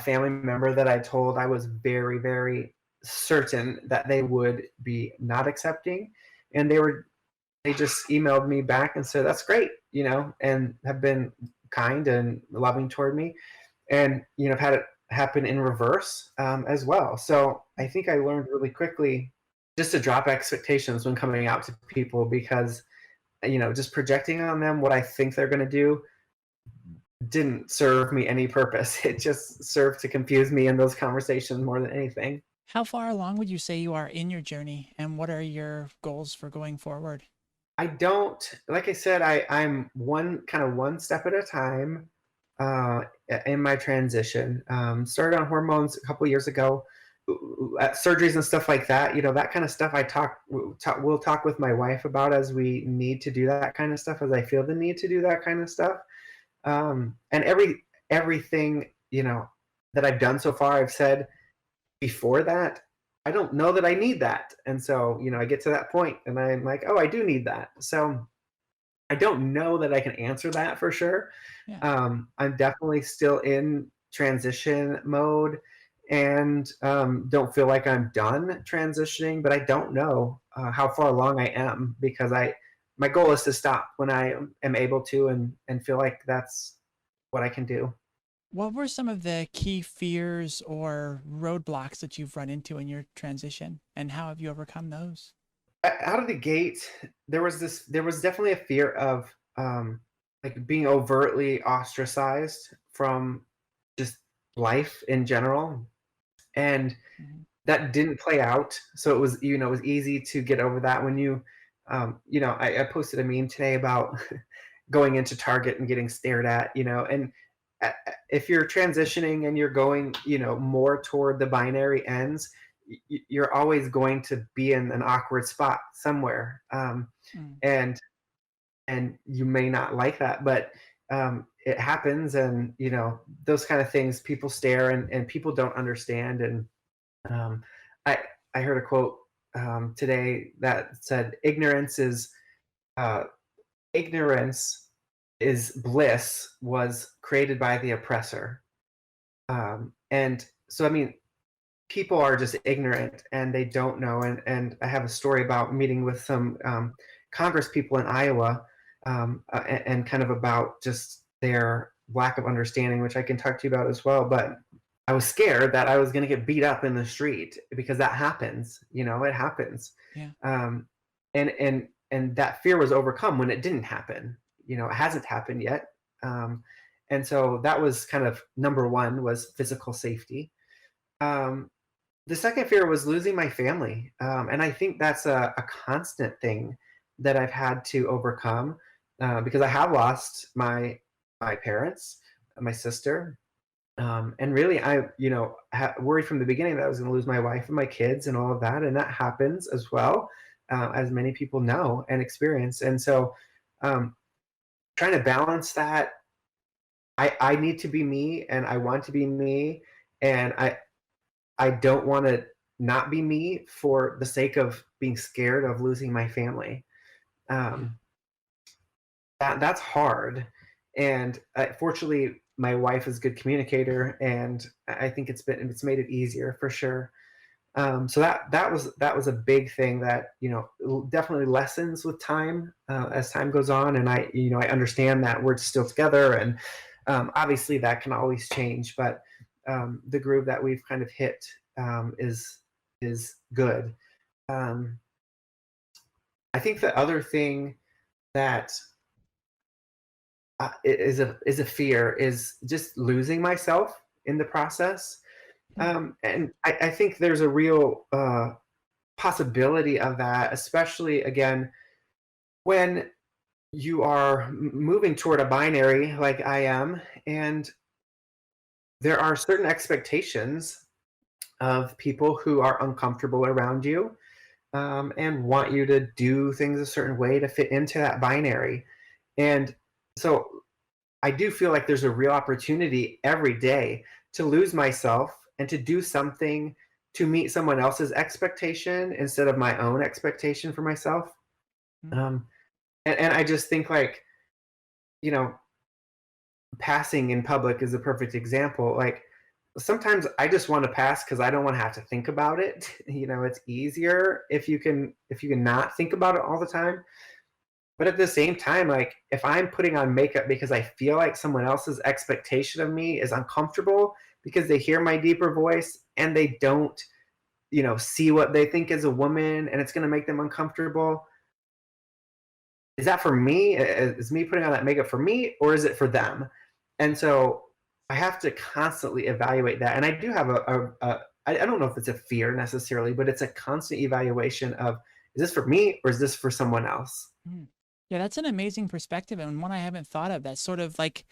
family member that I told, I was very, very certain that they would be not accepting, and they just emailed me back and said that's great, and have been kind and loving toward me. And I've had happen in reverse as well. So I think I learned really quickly just to drop expectations when coming out to people, because just projecting on them what I think they're going to do didn't serve me any purpose. It just served to confuse me in those conversations more than anything. How far along would you say you are in your journey, and what are your goals for going forward? I don't, like I said, I'm one step at a time uh, in my transition. Started on hormones a couple years ago, surgeries and stuff like that. That kind of stuff we'll talk with my wife about as we need to do that kind of stuff, as I feel the need to do that kind of stuff. And everything that I've done so far, I've said before that, I don't know that I need that. And so, I get to that point and I'm like, oh, I do need that. So I don't know that I can answer that for sure. Yeah. I'm definitely still in transition mode, and don't feel like I'm done transitioning, but I don't know how far along I am, because my goal is to stop when I am able to, and feel like that's what I can do. What were some of the key fears or roadblocks that you've run into in your transition, and how have you overcome those? Out of the gate, there was definitely a fear of like being overtly ostracized from just life in general, and Mhm. that didn't play out. So it was easy to get over that when I posted a meme today about going into Target and getting stared at, and if you're transitioning and you're going, more toward the binary ends, you're always going to be in an awkward spot somewhere. Mm. And you may not like that, but it happens. And those kind of things, people stare, and people don't understand. And um, I I heard a quote today that said, uh, ignorance is bliss was created by the oppressor." And so, I mean, people are just ignorant and they don't know. And I have a story about meeting with some Congress people in Iowa, and kind of about just their lack of understanding, which I can talk to you about as well. But I was scared that I was going to get beat up in the street, because that happens. It happens. Yeah. Um, and that fear was overcome when it didn't happen. It hasn't happened yet. And so that was kind of number one, was physical safety. Um, the second fear was losing my family, and I think that's a constant thing that I've had to overcome, because I have lost my parents, my sister, and really I worried from the beginning that I was going to lose my wife and my kids and all of that, and that happens as well, as many people know and experience. And so, um, trying to balance that, I need to be me, and I want to be me, and I don't want to not be me for the sake of being scared of losing my family. Yeah. Um, that's hard, and fortunately, my wife is a good communicator, and I think it's made it easier for sure. So that was a big thing that definitely lessens with time, as time goes on, and I understand that we're still together, and obviously that can always change, but the groove that we've kind of hit is good. Um, I think the other thing that is a fear is just losing myself in the process, Mm. and I think there's a real possibility of that, especially again when you are moving toward a binary like I am, and there are certain expectations of people who are uncomfortable around you, and want you to do things a certain way to fit into that binary. And so I do feel like there's a real opportunity every day to lose myself and to do something to meet someone else's expectation instead of my own expectation for myself. Mm. Um, and I just think, like, you know, passing in public is a perfect example. Like, sometimes I just want to pass because I don't want to have to think about it. It's easier if you can not think about it all the time. But at the same time, like if I'm putting on makeup because I feel like someone else's expectation of me is uncomfortable because they hear my deeper voice and they don't, see what they think as a woman and it's going to make them uncomfortable. Is that for me? Is me putting on that makeup for me or is it for them? And so I have to constantly evaluate that. And I do have I don't know if it's a fear necessarily, but it's a constant evaluation of, is this for me or is this for someone else? Mm. Yeah, that's an amazing perspective and one I haven't thought of. That sort of like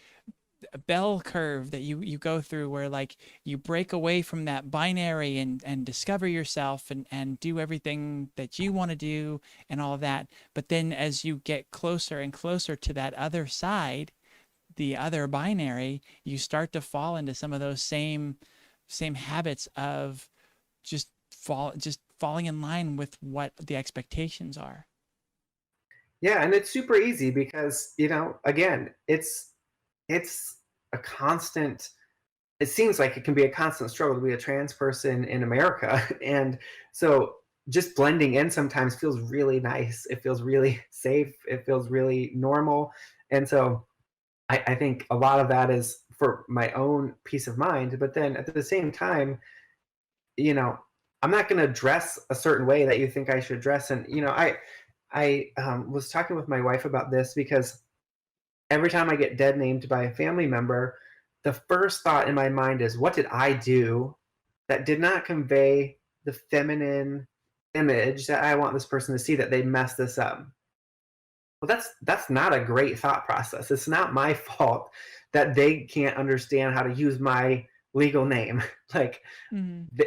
a bell curve that you go through where like you break away from that binary and discover yourself and do everything that you want to do and all of that. But then as you get closer and closer to that other side, the other binary, you start to fall into some of those same habits of just falling in line with what the expectations are. Yeah, and it's super easy because, again, it's a constant it seems like it can be a constant struggle to be a trans person in America. And so just blending in sometimes feels really nice. It feels really safe. It feels really normal. And so I think a lot of that is for my own peace of mind. But then at the same time, you know, I'm not going to dress a certain way that you think I should dress. And, I was talking with my wife about this because every time I get dead named by a family member, the first thought in my mind is, what did I do that did not convey the feminine image that I want this person to see, that they messed this up? Well, that's not a great thought process. It's not my fault that they can't understand how to use my legal name. Like, Mm-hmm.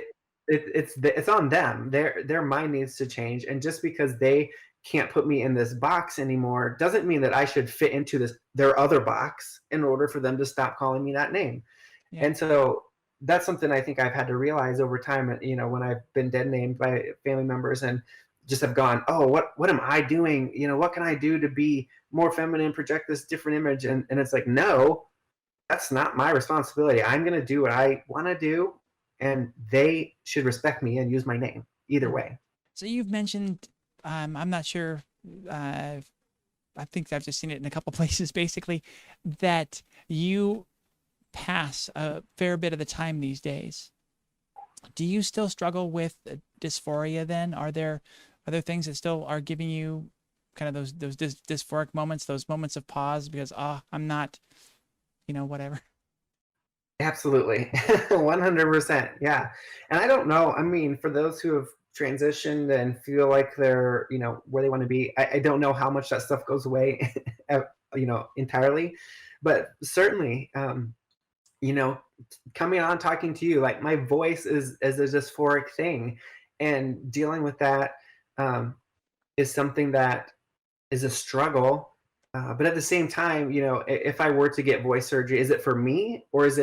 it's on them. Their mind needs to change, and just because they can't put me in this box anymore doesn't mean that I should fit into their other box in order for them to stop calling me that name. Yeah. And so that's something I think I've had to realize over time. When I've been dead named by family members and just have gone, oh, what am I doing? What can I do to be more feminine, project this different image? And it's like, no, that's not my responsibility. I'm going to do what I want to do, and they should respect me and use my name either Mm. way. So you've mentioned, I'm not sure, uh, I think I've just seen it in a couple places basically, that you pass a fair bit of the time these days. Do you still struggle with dysphoria then? Are there things that still are giving you kind of those dysphoric moments, those moments of pause because, I'm not, whatever. Absolutely. 100%. Yeah. And I don't know. I mean, for those who have transitioned and feel like they're, where they want to be, I don't know how much that stuff goes away, entirely. But certainly, you know, coming on talking to you, like my voice is a dysphoric thing. And dealing with that um, is something that is a struggle. But at the same time, if I were to get voice surgery, is it for me or is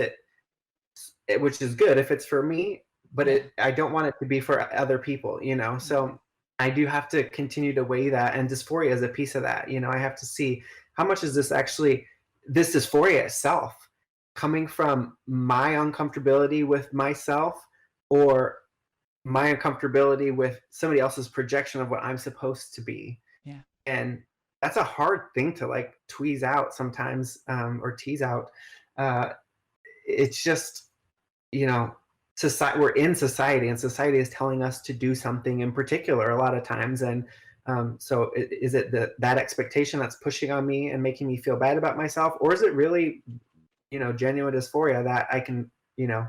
which is good if it's for me, but Yeah. I don't want it to be for other people, Mm. so I do have to continue to weigh that, and dysphoria is a piece of that. I have to see how much is this dysphoria itself coming from my uncomfortability with myself, or my uncomfortability with somebody else's projection of what I'm supposed to be. Yeah. And that's a hard thing to like tweeze out sometimes, or tease out. It's just, you know society, we're in society, and society is telling us to do something in particular a lot of times. And so is it that expectation that's pushing on me and making me feel bad about myself, or is it really, genuine dysphoria that I can, you know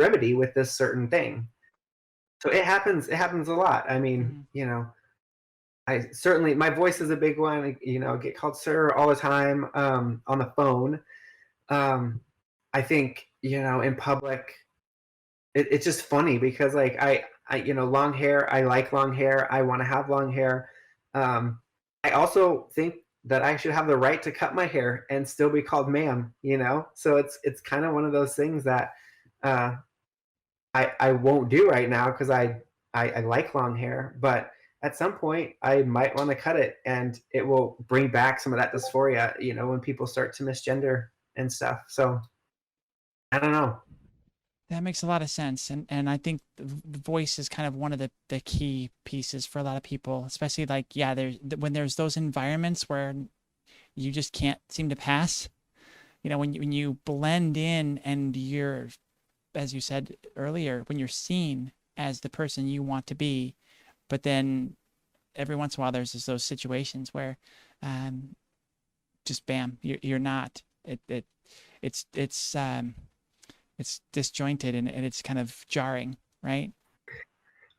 remedy with this certain thing? So it happens a lot. I mean, Mm. I certainly, my voice is a big one. I get called sir all the time, on the phone. um I think, in public, it's just funny because like long hair, I like long hair, I want to have long hair. I also think that I should have the right to cut my hair and still be called ma'am, so it's kind of one of those things that uh I won't do right now because I like long hair, but at some point I might want to cut it, and it will bring back some of that dysphoria, when people start to misgender and stuff. So I don't know. That makes a lot of sense. And I think the voice is kind of one of the key pieces for a lot of people, especially like, yeah, when there's those environments where you just can't seem to pass, when you blend in and you're, as you said earlier, when you're seen as the person you want to be, but then every once in a while there's just those situations where um, just bam, you're not. It's it's um, it's disjointed and it's kind of jarring, right?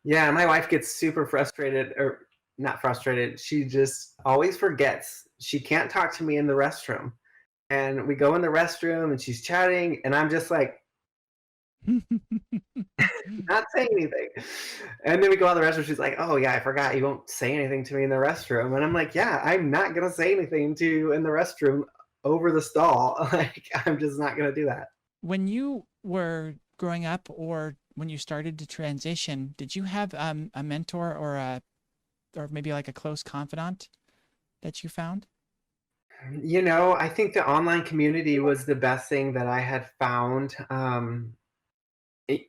Yeah, my wife gets super frustrated, or not frustrated. She just always forgets. She can't talk to me in the restroom. And we go in the restroom and she's chatting, and I'm just like, not saying anything. And then we go out the restroom. She's like, "Oh yeah, I forgot. You won't say anything to me in the restroom." And I'm like, "Yeah, I'm not gonna say anything to you in the restroom over the stall. Like, I'm just not gonna do that." When you were growing up or when you started to transition, did you have a mentor or maybe like a close confidant that you found? I think the online community was the best thing that I had found. It,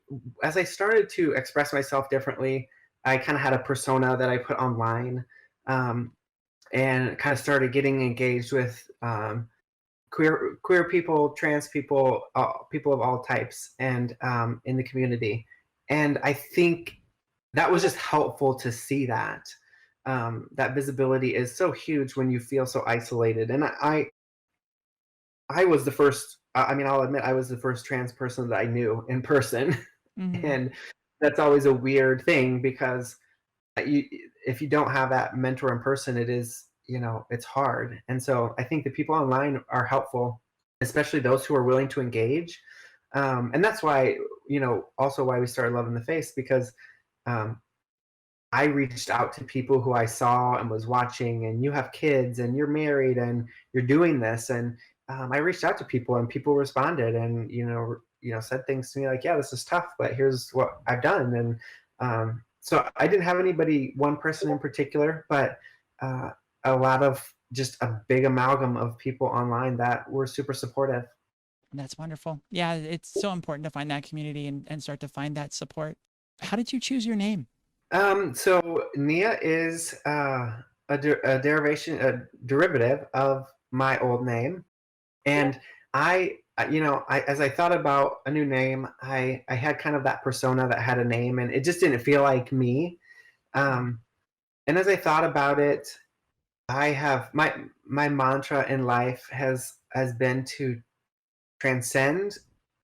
as I started to express myself differently, I kind of had a persona that I put online, um, and kind of started getting engaged with queer people, trans people, people of all types, and in the community. And I think that was just helpful to see that. That visibility is so huge when you feel so isolated. And I was the first. I mean, I'll admit I was the first trans person that I knew in person, Hmm. and that's always a weird thing because you, if you don't have that mentor in person, it is, it's hard. And so I think the people online are helpful, especially those who are willing to engage. And that's why, also why we started Love in the Face, because um, I reached out to people who I saw and was watching, and you have kids and you're married and you're doing this. And I reached out to people and people responded and, said things to me like, yeah, this is tough, but here's what I've done. And so I didn't have anybody, one person in particular, but uh, a lot of just a big amalgam of people online that were super supportive. That's wonderful. Yeah, it's so important to find that community and start to find that support. How did you choose your name? So Nia is a derivation, a derivative of my old name, and as I thought about a new name, I had kind of that persona that had a name, and it just didn't feel like me. Um, and as I thought about it, I have my mantra in life has been to transcend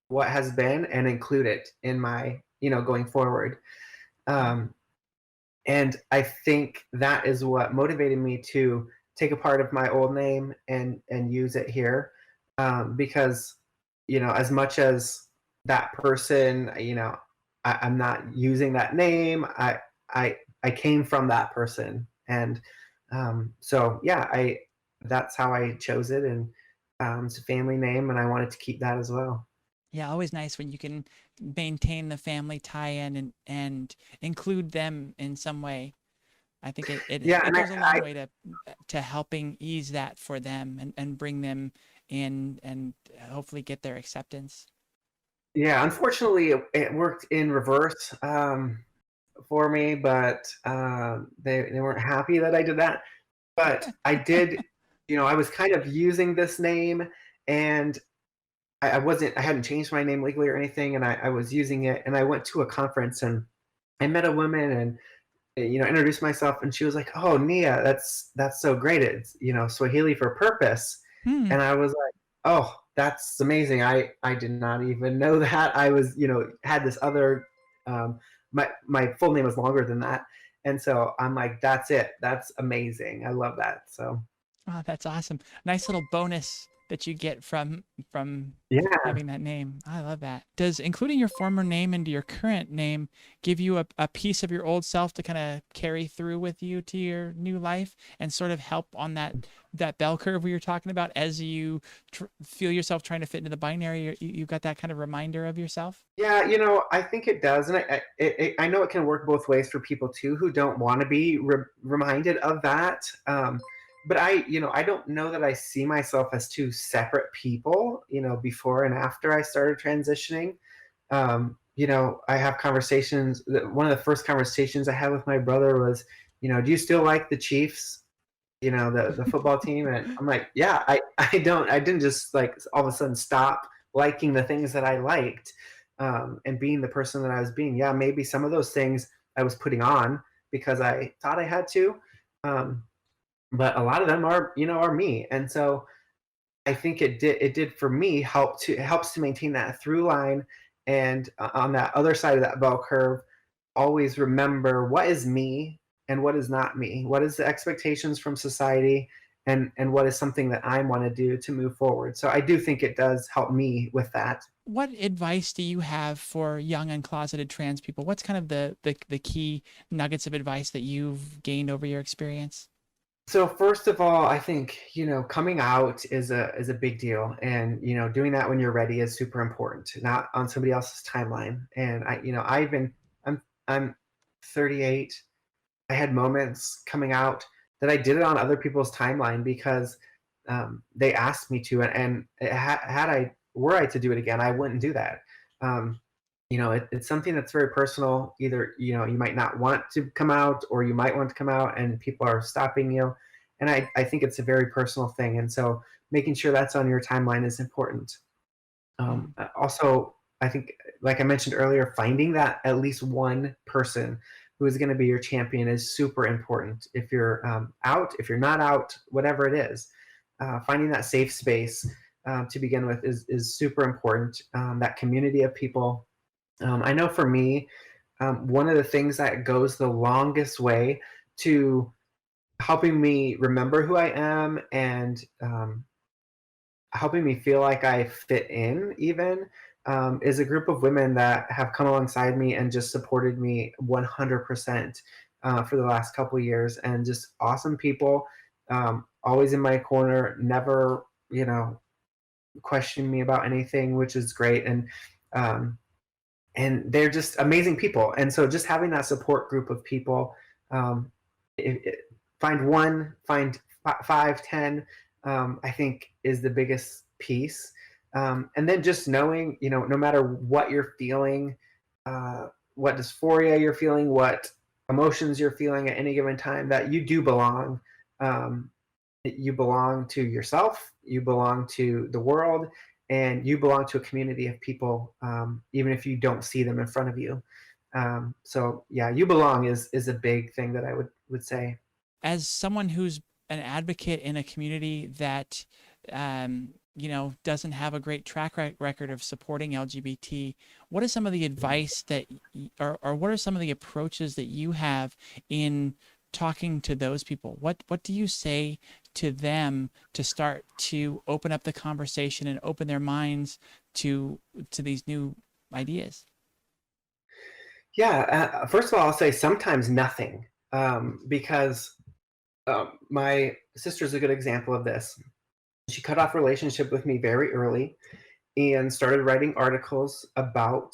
what has been and include it in my going forward. Um, and I think that is what motivated me to take a part of my old name and use it here, because as much as that person, I'm not using that name. I came from that person, and so yeah, I that's how I chose it, and it's a family name, and I wanted to keep that as well. Yeah, always nice when you can maintain the family tie-in and include them in some way. I think Yeah, it and goes a long way to helping ease that for them and bring them in and hopefully get their acceptance. yeah, unfortunately, it worked in reverse for me, but they weren't happy that I did that. But I did, I was kind of using this name, and I hadn't changed my name legally or anything, and I was using it. And I went to a conference, and I met a woman, and introduced myself, and she was like, "Oh, Nia, that's so great. It's Swahili for purpose." Hmm. And I was like, "Oh, that's amazing. I did not even know that. I was had this other my full name was longer than that." And so I'm like, "That's it. That's amazing. I love that." So Oh, that's awesome. Nice little bonus that you get from yeah. having that name. I love that. Does including your former name into your current name give you a piece of your old self to kind of carry through with you to your new life and sort of help on that bell curve we were talking about as you feel yourself trying to fit into the binary? You got that kind of reminder of yourself? Yeah, I think it does, and I know it can work both ways for people too who don't want to be reminded of that. But I don't know that I see myself as two separate people. Before and after I started transitioning, I have conversations. One of the first conversations I had with my brother was, do you still like the Chiefs? The football team? And I'm like, yeah, I didn't just like all of a sudden stop liking the things that I liked, and being the person that I was being. Yeah, maybe some of those things I was putting on because I thought I had to, um, but a lot of them are me. And so I think it did for me it helps to maintain that through line, and on that other side of that bell curve, always remember what is me and what is not me. What is the expectations from society, and what is something that I want to do to move forward. So I do think it does help me with that. What advice do you have for young uncloseted trans people? What's kind of the key nuggets of advice that you've gained over your experience? So first of all, I think coming out is a big deal, and doing that when you're ready is super important, not on somebody else's timeline. And I'm 38. I had moments coming out that I did it on other people's timeline because they asked me to, and had I were I to do it again, I wouldn't do that. Um, it's something that's very personal. Either you might not want to come out, or you might want to come out, and people are stopping you. And I think it's a very personal thing, and so making sure that's on your timeline is important. Mhm. Also, I think, like I mentioned earlier, finding that at least one person who is going to be your champion is super important. If you're out, if you're not out, whatever it is, finding that safe space to begin with is super important. That community of people. I know for me, one of the things that goes the longest way to helping me remember who I am, and helping me feel like I fit in, even, is a group of women that have come alongside me and just supported me 100% for the last couple of years, and just awesome people, always in my corner, never, question me about anything, which is great. Um, and they're just amazing people. And so just having that support group of people, um, it, find one, find five, 10, I think is the biggest piece. And then just knowing, no matter what you're feeling, what dysphoria you're feeling, what emotions you're feeling at any given time, that you do belong. Um, you belong to yourself, you belong to the world, and you belong to a community of people, even if you don't see them in front of you. So yeah, you belong is a big thing that I would say. As someone who's an advocate in a community that doesn't have a great record of supporting LGBT, what is some of the advice that or what are some of the approaches that you have in talking to those people? What do you say to them to start to open up the conversation and open their minds to these new ideas? Yeah, first of all, I'll say sometimes nothing, because my sister's a good example of this. She cut off relationship with me very early and started writing articles about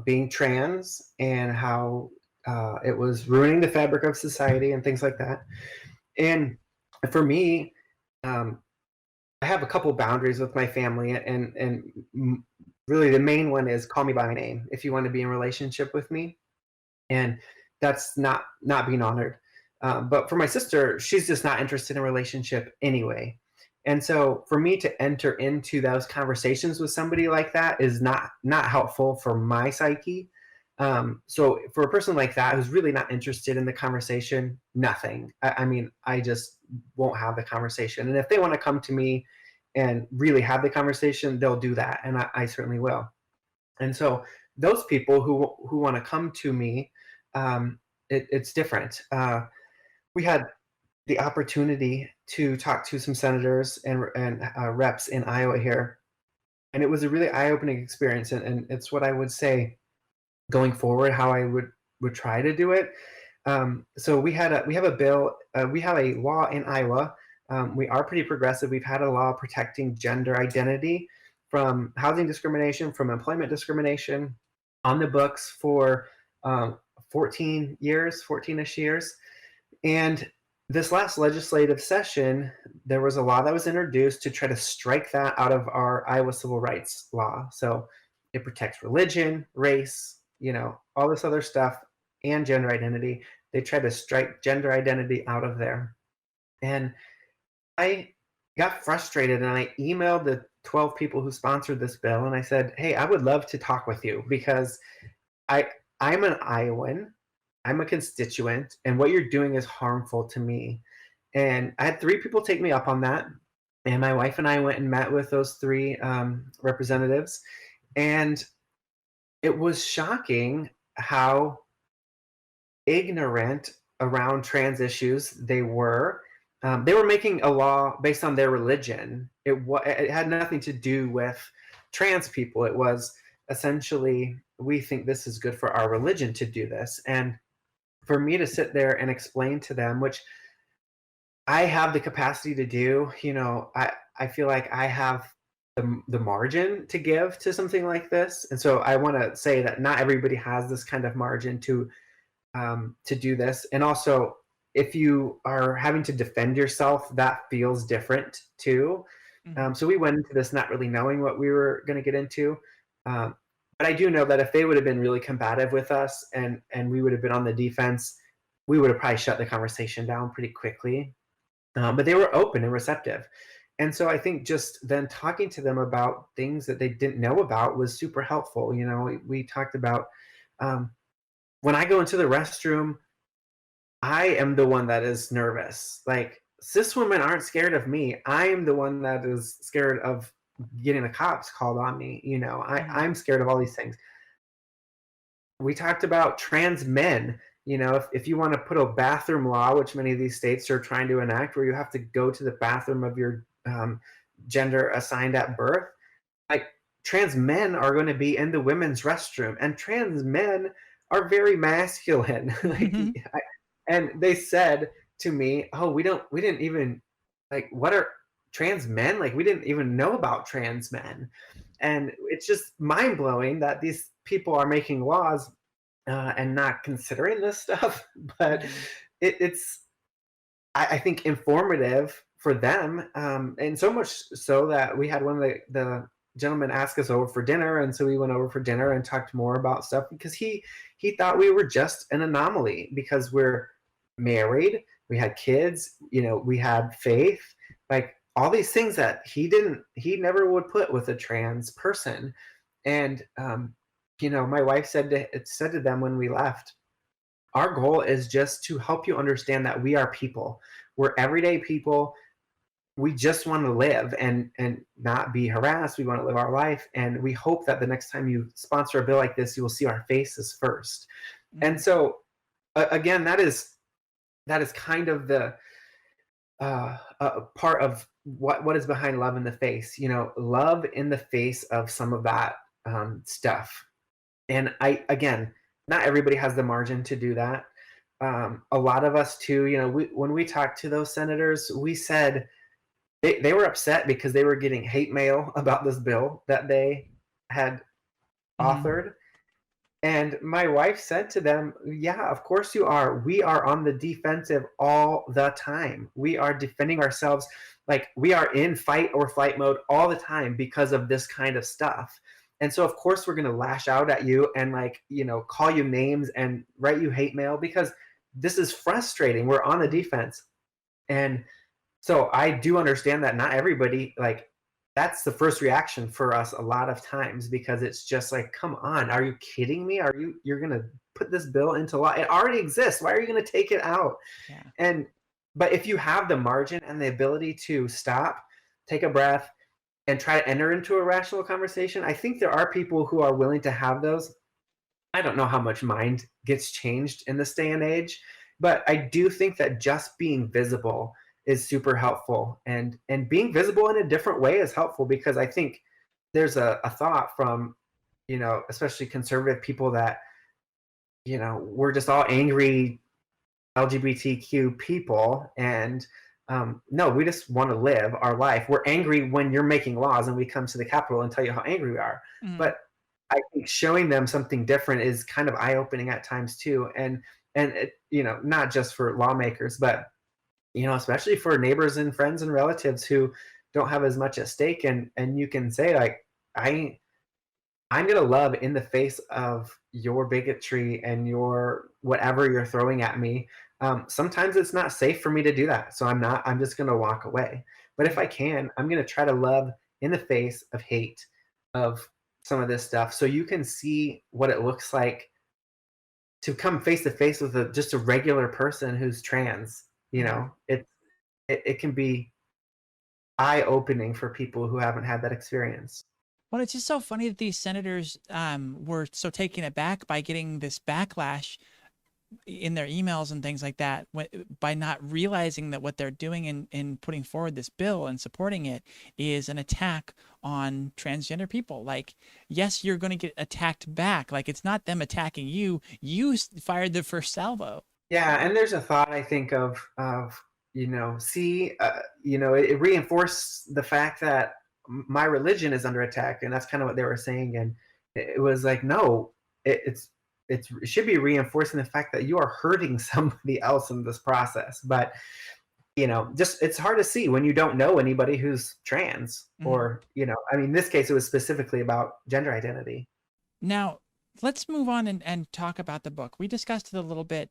being trans, and how it was ruining the fabric of society and things like that. And for me, um, I have a couple boundaries with my family, and really the main one is call me by my name if you want to be in relationship with me, and that's not being honored. But for my sister, she's just not interested in a relationship anyway. And so for me to enter into those conversations with somebody like that is not helpful for my psyche. So for a person like that who's really not interested in the conversation, nothing. I mean, I just won't have the conversation. And if they want to come to me and really have the conversation, they'll do that, and I certainly will. And so those people who want to come to me, it's different. We had the opportunity to talk to some senators and reps in Iowa here, and it was a really eye-opening experience. And it's what I would say going forward, how I would try to do it. So we have a bill, we have a law in Iowa. We are pretty progressive. We've had a law protecting gender identity from housing discrimination, from employment discrimination, on the books for 14 years, 14-ish years. And this last legislative session, there was a law that was introduced to try to strike that out of our Iowa civil rights law. So it protects religion, race, all this other stuff, and gender identity. They try to strike gender identity out of there. And I got frustrated and I emailed the 12 people who sponsored this bill and I said, "Hey, I would love to talk with you because I I'm an Iowan, I'm a constituent, and what you're doing is harmful to me." And I had 3 people take me up on that. And my wife and I went and met with those 3 representatives. And it was shocking how ignorant around trans issues they were. They were making a law based on their religion. It had nothing to do with trans people. It was essentially, we think this is good for our religion to do this. And for me to sit there and explain to them, which I have the capacity to do, I feel like I have the margin to give to something like this. And so I want to say that not everybody has this kind of margin to do this. And also, if you are having to defend yourself, that feels different too. So we went into this not really knowing what we were going to get into. But I do know that if they would have been really combative with us and we would have been on the defense, we would have probably shut the conversation down pretty quickly. But they were open and receptive. And so I think just then talking to them about things that they didn't know about was super helpful. We talked about when I go into the restroom, I am the one that is nervous. Like, cis women aren't scared of me. I am the one that is scared of getting the cops called on me. I'm scared of all these things. We talked about trans men. If you want to put a bathroom law, which many of these states are trying to enact, where you have to go to the bathroom of your gender assigned at birth, like, trans men are going to be in the women's restroom, and trans men are very masculine. And they said to me, "Oh, we didn't even, like, what are trans men? Like, we didn't even know about trans men." And it's just mind blowing that these people are making laws and not considering this stuff. But it's, I think, informative for them, and so much so that we had one of the gentlemen ask us over for dinner, and so we went over for dinner and talked more about stuff because he thought we were just an anomaly because we're married, we had kids, we had faith, like all these things that he never would put with a trans person. And my wife said to them when we left, our goal is just to help you understand that we are people. We're everyday people. We just want to live and not be harassed. We want to live our life. And we hope that the next time you sponsor a bill like this, you will see our faces first. And so, again, that is kind of the part of what is behind Love in the Face. Love in the face of some of that stuff. And again, not everybody has the margin to do that. A lot of us too, when we talked to those senators, we said they were upset because they were getting hate mail about this bill that they had authored. And my wife said to them, "Yeah, of course you are. We are on the defensive all the time. We are defending ourselves. Like, we are in fight or flight mode all the time because of this kind of stuff. And so, of course, we're going to lash out at you and, call you names and write you hate mail because this is frustrating. We're on the defense." And so I do understand that not everybody, that's the first reaction for us a lot of times, because it's just like, come on, are you kidding me? You're going to put this bill into law? It already exists. Why are you going to take it out? Yeah. But if you have the margin and the ability to stop, take a breath, and try to enter into a rational conversation, I think there are people who are willing to have those. I don't know how much mind gets changed in this day and age, but I do think that just being visible is super helpful, and being visible in a different way is helpful, because I think there's a thought from, especially conservative people that, we're just all angry LGBTQ people, and no, we just want to live our life. We're angry when you're making laws and we come to the Capitol and tell you how angry we are. But I think showing them something different is kind of eye-opening at times too, and it, not just for lawmakers, but especially for neighbors and friends and relatives who don't have as much at stake, and you can say, like, I'm going to love in the face of your bigotry and your whatever you're throwing at me. Sometimes it's not safe for me to do that. So I'm just going to walk away. But if I can, I'm going to try to love in the face of hate, of some of this stuff. So you can see what it looks like to come face to face with just a regular person who's trans. Mhm. It can be eye opening for people who haven't had that experience. Well, it's just so funny that these senators were so taken aback by getting this backlash in their emails and things like that by not realizing that what they're doing in putting forward this bill and supporting it is an attack on transgender people. Like, yes, you're going to get attacked back. Like, it's not them attacking you. You fired the first salvo. Yeah, and there's a thought I think of it reinforced the fact that my religion is under attack, and that's kind of what they were saying. And it was like, no, it should be reinforcing the fact that you are hurting somebody else in this process. But just it's hard to see when you don't know anybody who's trans, Mhm. or I mean, in this case, it was specifically about gender identity. Now, let's move on and talk about the book. We discussed it a little bit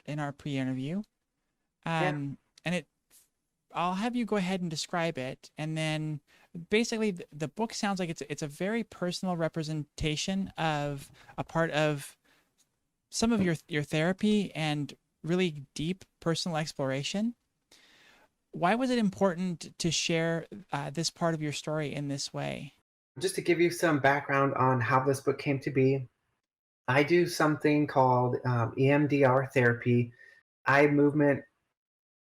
in our pre-interview. Yeah. And I'll have you go ahead and describe it, and then basically the book sounds like it's a very personal representation of a part of some of your therapy and really deep personal exploration. Why was it important to share this part of your story in this way? Just to give you some background on how this book came to be, I do something called EMDR therapy, eye movement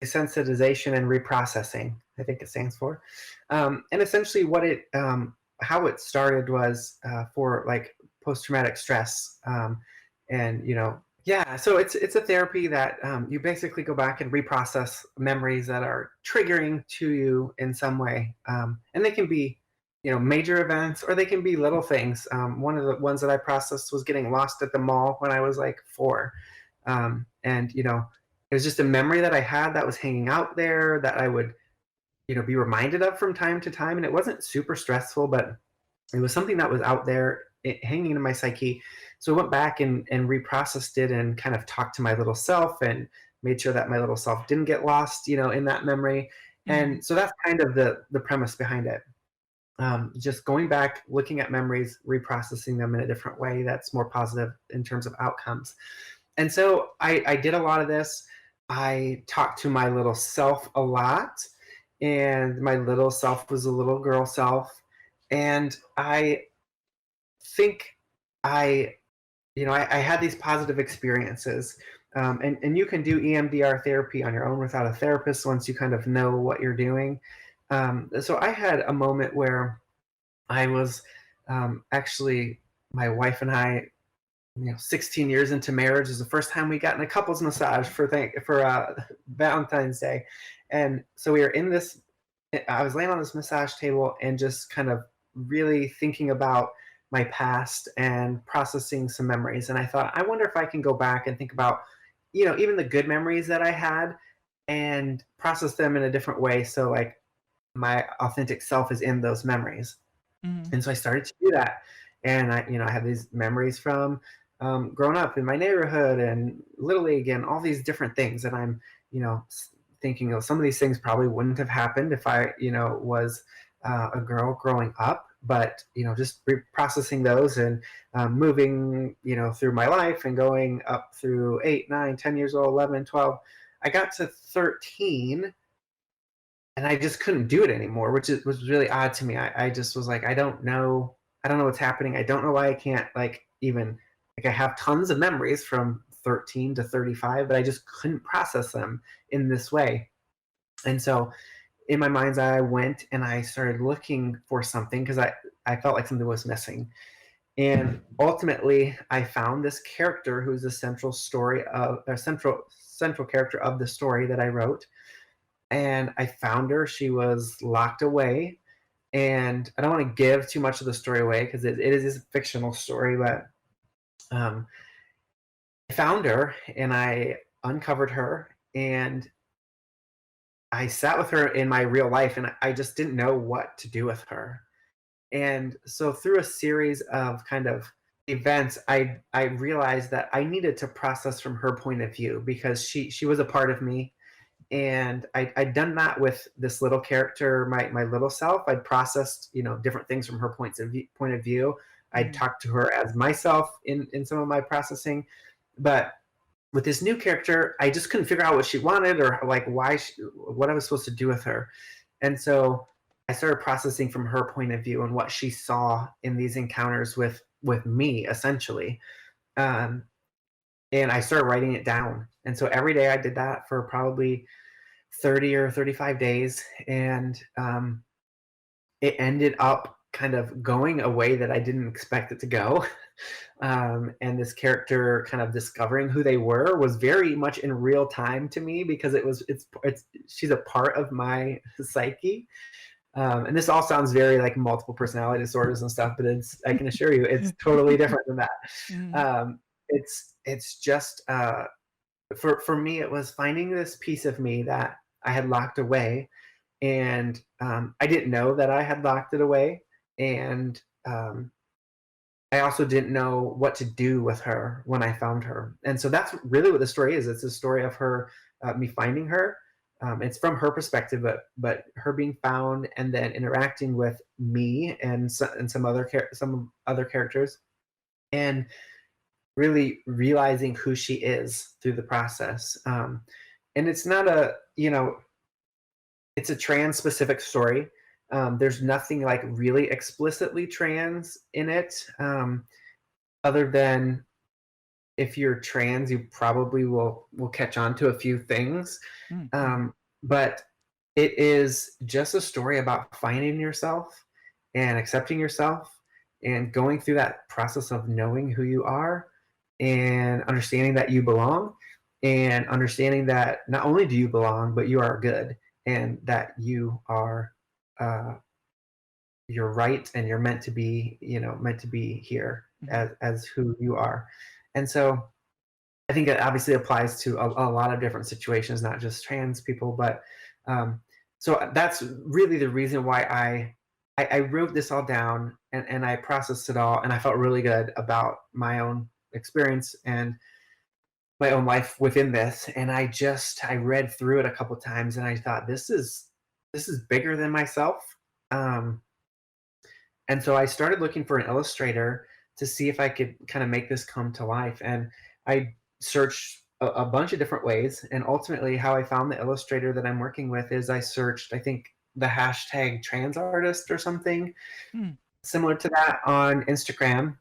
desensitization and reprocessing, I think it stands for. And essentially, how it started was for like post traumatic stress, and yeah. So it's a therapy that you basically go back and reprocess memories that are triggering to you in some way, and they can be major events, or they can be little things. One of the ones that I processed was getting lost at the mall when I was like 4, and it was just a memory that I had that was hanging out there that I would be reminded of from time to time, and it wasn't super stressful, but it was something that was out there, hanging in my psyche. So I went back and reprocessed it and kind of talked to my little self and made sure that my little self didn't get lost in that memory. Mm-hmm. And so that's kind of the premise behind it. Just going back, looking at memories, reprocessing them in a different way that's more positive in terms of outcomes. And so I did a lot of this. I talked to my little self a lot, and my little self was a little girl self. And I think I had these positive experiences. And you can do EMDR therapy on your own without a therapist once you kind of know what you're doing. So I had a moment where I was actually, my wife and I, 16 years into marriage, is the first time we got in a couples massage for Valentine's Day. And so we were in this, I was laying on this massage table and just kind of really thinking about my past and processing some memories. And I thought, I wonder if I can go back and think about, even the good memories that I had, and process them in a different way. So like my authentic self is in those memories. Mm-hmm. And so I started to do that. And I had these memories from growing up in my neighborhood and Little League and all these different things. And I'm, thinking, some of these things probably wouldn't have happened if I, was a girl growing up. But, just processing those and moving, through my life and going up through 8, 9, 10 years old, 11, 12. I got to 13, and I just couldn't do it anymore, which was really odd to me. I just was like, I don't know what's happening. I don't know why I can't even I have tons of memories from 13 to 35, but I just couldn't process them in this way. And so in my mind's eye, I went and I started looking for something because I felt like something was missing. And ultimately, I found this character who's the central character of the story that I wrote, and I found her. She was locked away, and I don't want to give too much of the story away because it is a fictional story. But um, I found her, and I uncovered her, and I sat with her in my real life, and I just didn't know what to do with her. And so through a series of kind of events, I realized that I needed to process from her point of view because she was a part of me, and I'd done that with this little character, my little self. I'd processed, different things from her point of view. I'd Mm, talked to her as myself in some of my processing, but with this new character, I just couldn't figure out what she wanted or like what I was supposed to do with her. And so I started processing from her point of view and what she saw in these encounters with me, essentially. Um, and I started writing it down. And so every day I did that for probably 30 or 35 days. And it ended up kind of going a way that I didn't expect it to go. And this character kind of discovering who they were was very much in real time to me because it's she's a part of my psyche. And this all sounds very like multiple personality disorders and stuff, but I can assure you it's totally different than that. mm, It's just for me it was finding this piece of me that I had locked away, and I didn't know that I had locked it away, and I also didn't know what to do with her when I found her. And so that's really what the story is. It's a story of her, me finding her. It's from her perspective, but her being found and then interacting with me and some other characters, and really realizing who she is through the process. And it's not it's a trans specific story. There's nothing like really explicitly trans in it, other than if you're trans, you probably will catch on to a few things. mm, mm, But it is just a story about finding yourself and accepting yourself and going through that process of knowing who you are and understanding that you belong, and understanding that not only do you belong, but you are good, and that uh, you're right and you're meant to be here mhm. as who you are. And so I think it obviously applies to a lot of different situations, not just trans people. But um, so that's really the reason why I wrote this all down, and I processed it all, and I felt really good about my own experience and my own life within this. And I read through it a couple times, and I thought this is bigger than myself. Um, and so I started looking for an illustrator to see if I could kind of make this come to life. And I searched a bunch of different ways. And ultimately, how I found the illustrator that I'm working with is I searched, I think, the hashtag trans artist or something Mm, similar to that on Instagram.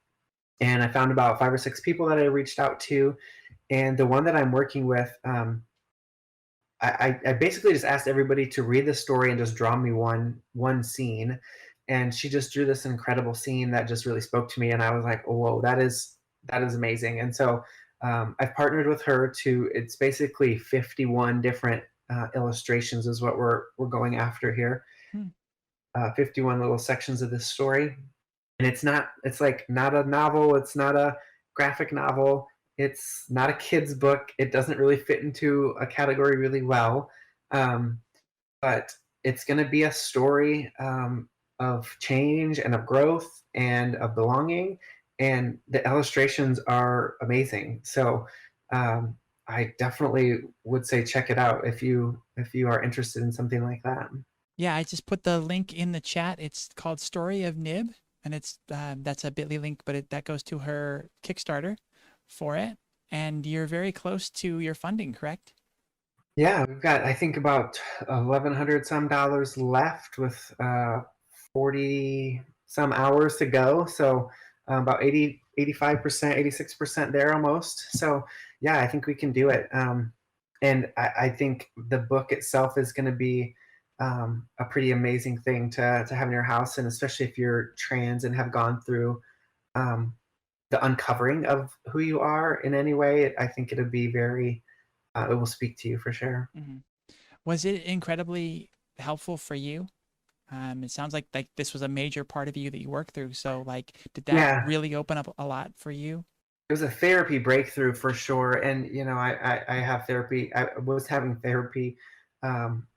And I found about 5 or 6 people that I reached out to. And the one that I'm working with, I basically just asked everybody to read the story and just draw me one scene, and she just drew this incredible scene that just really spoke to me, and I was like, oh, whoa, that is amazing. And so I've partnered with her to. It's basically 51 different illustrations is what we're going after here. mm. 51 little sections of this story, and it's like not a novel, it's not a graphic novel, it's not a kid's book, it doesn't really fit into a category really well. um, but it's going to be a story of change and of growth and of belonging, and the illustrations are amazing. So I definitely would say check it out if you are interested in something like that. Yeah, I just put the link in the chat. It's called Story of Nib, and it's that's a bit.ly link, but that goes to her Kickstarter for it. And you're very close to your funding, correct? Yeah, we've got I think about 1,100 some dollars left with 40 some hours to go. So about 85%, 86% there almost. So yeah, I think we can do it. And I think the book itself is going to be a pretty amazing thing to have in your house, and especially if you're trans and have gone through um, the uncovering of who you are in any way. I think it'll be it will speak to you for sure. Hmm. Was it incredibly helpful for you? It sounds like this was a major part of you that you worked through. So like, did that Yeah, really open up a lot for you? it was a therapy breakthrough for sure. And I have therapy. I was having therapy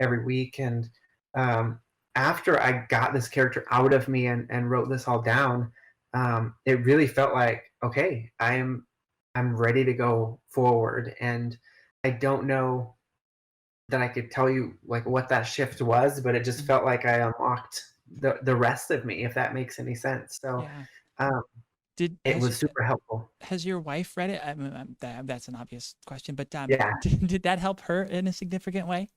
every week, and um, after I got this character out of me and wrote this all down, it really felt like, okay, I'm ready to go forward. And I don't know that I could tell you like what that shift was, but it just Mhm. felt like I unlocked the rest of me, if that makes any sense. So Yeah. um, Did it was super helpful. has your wife read it? I mean, that's an obvious question, but Yeah. did that help her in a significant way?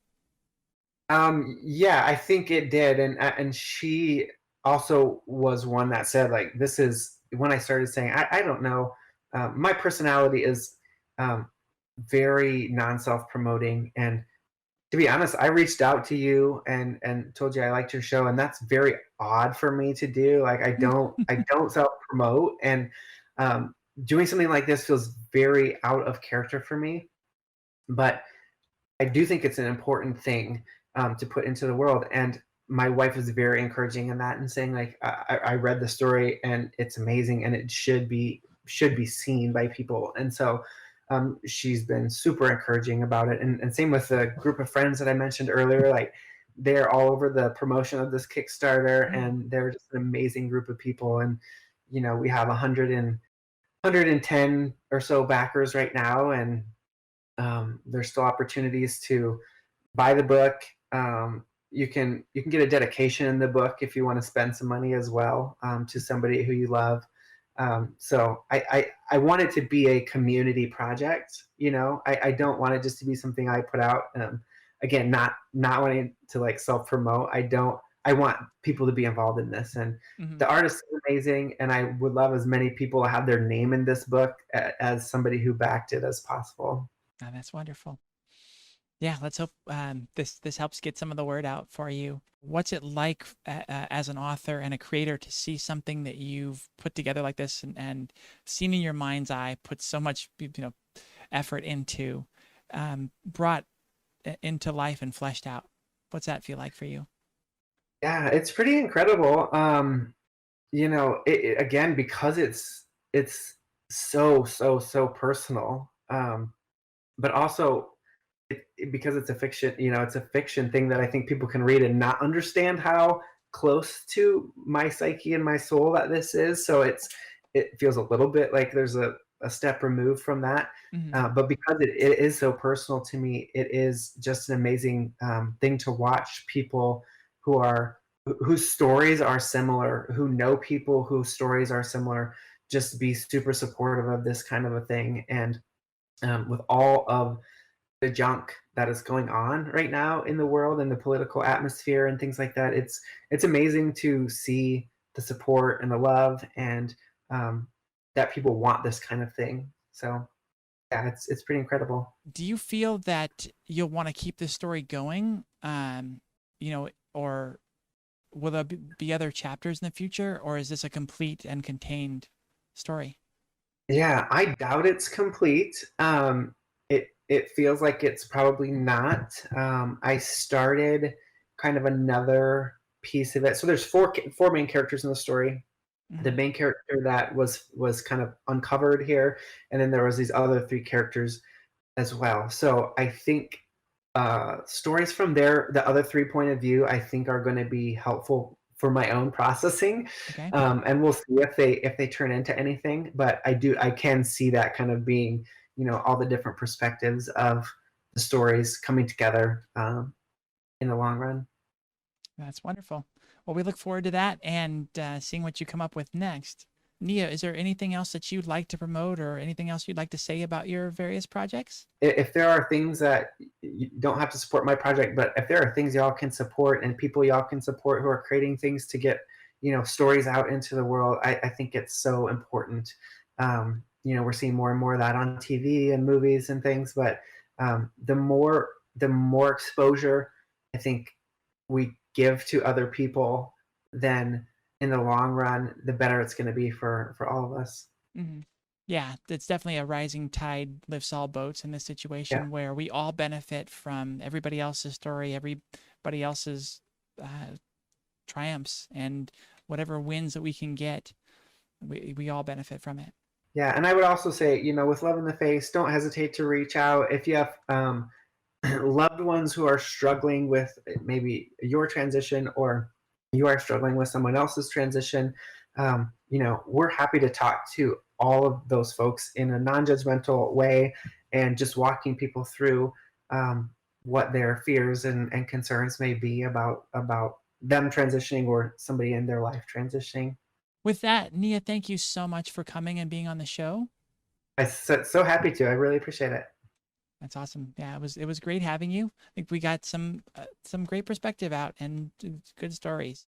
Yeah, I think it did, and she also was one that said like, "This is," when I started saying, "I don't know." My personality is very non-self promoting, and to be honest, I reached out to you and told you I liked your show, and that's very odd for me to do. Like, I don't self promote, and doing something like this feels very out of character for me. But I do think it's an important thing to put into the world. And my wife is very encouraging in that and saying like, I read the story and it's amazing and it should be seen by people. And so she's been super encouraging about it. And same with the group of friends that I mentioned earlier. Like they're all over the promotion of this Kickstarter, Mm. and they're just an amazing group of people. And we have 110 or so backers right now, and there's still opportunities to buy the book. You can get a dedication in the book if you want to spend some money as well, to somebody who you love. So I want it to be a community project. I don't want it just to be something I put out. Again, not wanting to like self promote. I want people to be involved in this, and Hmm. the artist is amazing, and I would love as many people to have their name in this book as somebody who backed it as possible. Oh, that's wonderful. Yeah, let's hope this helps get some of the word out for you. What's it like as an author and a creator to see something that you've put together like this and seen in your mind's eye, put so much effort into, brought into life and fleshed out? What's that feel like for you? Yeah, it's pretty incredible. Again, because it's so personal, but also because it's a fiction. It's a fiction thing that I think people can read and not understand how close to my psyche and my soul that this is. So it feels a little bit like there's a step removed from that. Hmm. But because it is so personal to me, it is just an amazing thing to watch people who are whose stories are similar, who know people whose stories are similar, just be super supportive of this kind of a thing. And with all of the junk that is going on right now in the world and the political atmosphere and things like that, it's amazing to see the support and the love, and um, that people want this kind of thing. So yeah, it's pretty incredible. Do you feel that you'll want to keep this story going? Or will there be other chapters in the future, or is this a complete and contained story? Yeah, I doubt it's complete. It feels like it's probably not. I started kind of another piece of it. So there's four main characters in the story. The Hmm. main character that was kind of uncovered here, and then there was these other three characters as well. So I think stories from the other three point of view, I think are going to be helpful for my own processing, Okay. and we'll see if they turn into anything. But I can see that kind of being, all the different perspectives of the stories coming together in the long run. That's wonderful. Well, we look forward to that and seeing what you come up with next. Nia, is there anything else that you'd like to promote or anything else you'd like to say about your various projects? If there are things that you don't have to support my project, but if there are things y'all can support and people y'all can support who are creating things to get, stories out into the world, I think it's so important. We're seeing more and more of that on TV and movies and things, but the more exposure I think we give to other people, then in the long run, the better it's going to be for all of us. Hmm. Yeah, it's definitely a rising tide lifts all boats in this Yeah. situation where we all benefit from everybody else's story, everybody else's uh, triumphs, and whatever wins that we can get, we all benefit from it. Yeah, and I would also say, with love in the face, don't hesitate to reach out if you have loved ones who are struggling with maybe your transition, or you are struggling with someone else's transition, we're happy to talk to all of those folks in a non-judgmental way, and just walking people through what their fears and concerns may be about them transitioning, or somebody in their life transitioning. With that, Nia, thank you so much for coming and being on the show. I'm so happy to. I really appreciate it. That's awesome. Yeah, it was great having you. I think we got some great perspective out and good stories.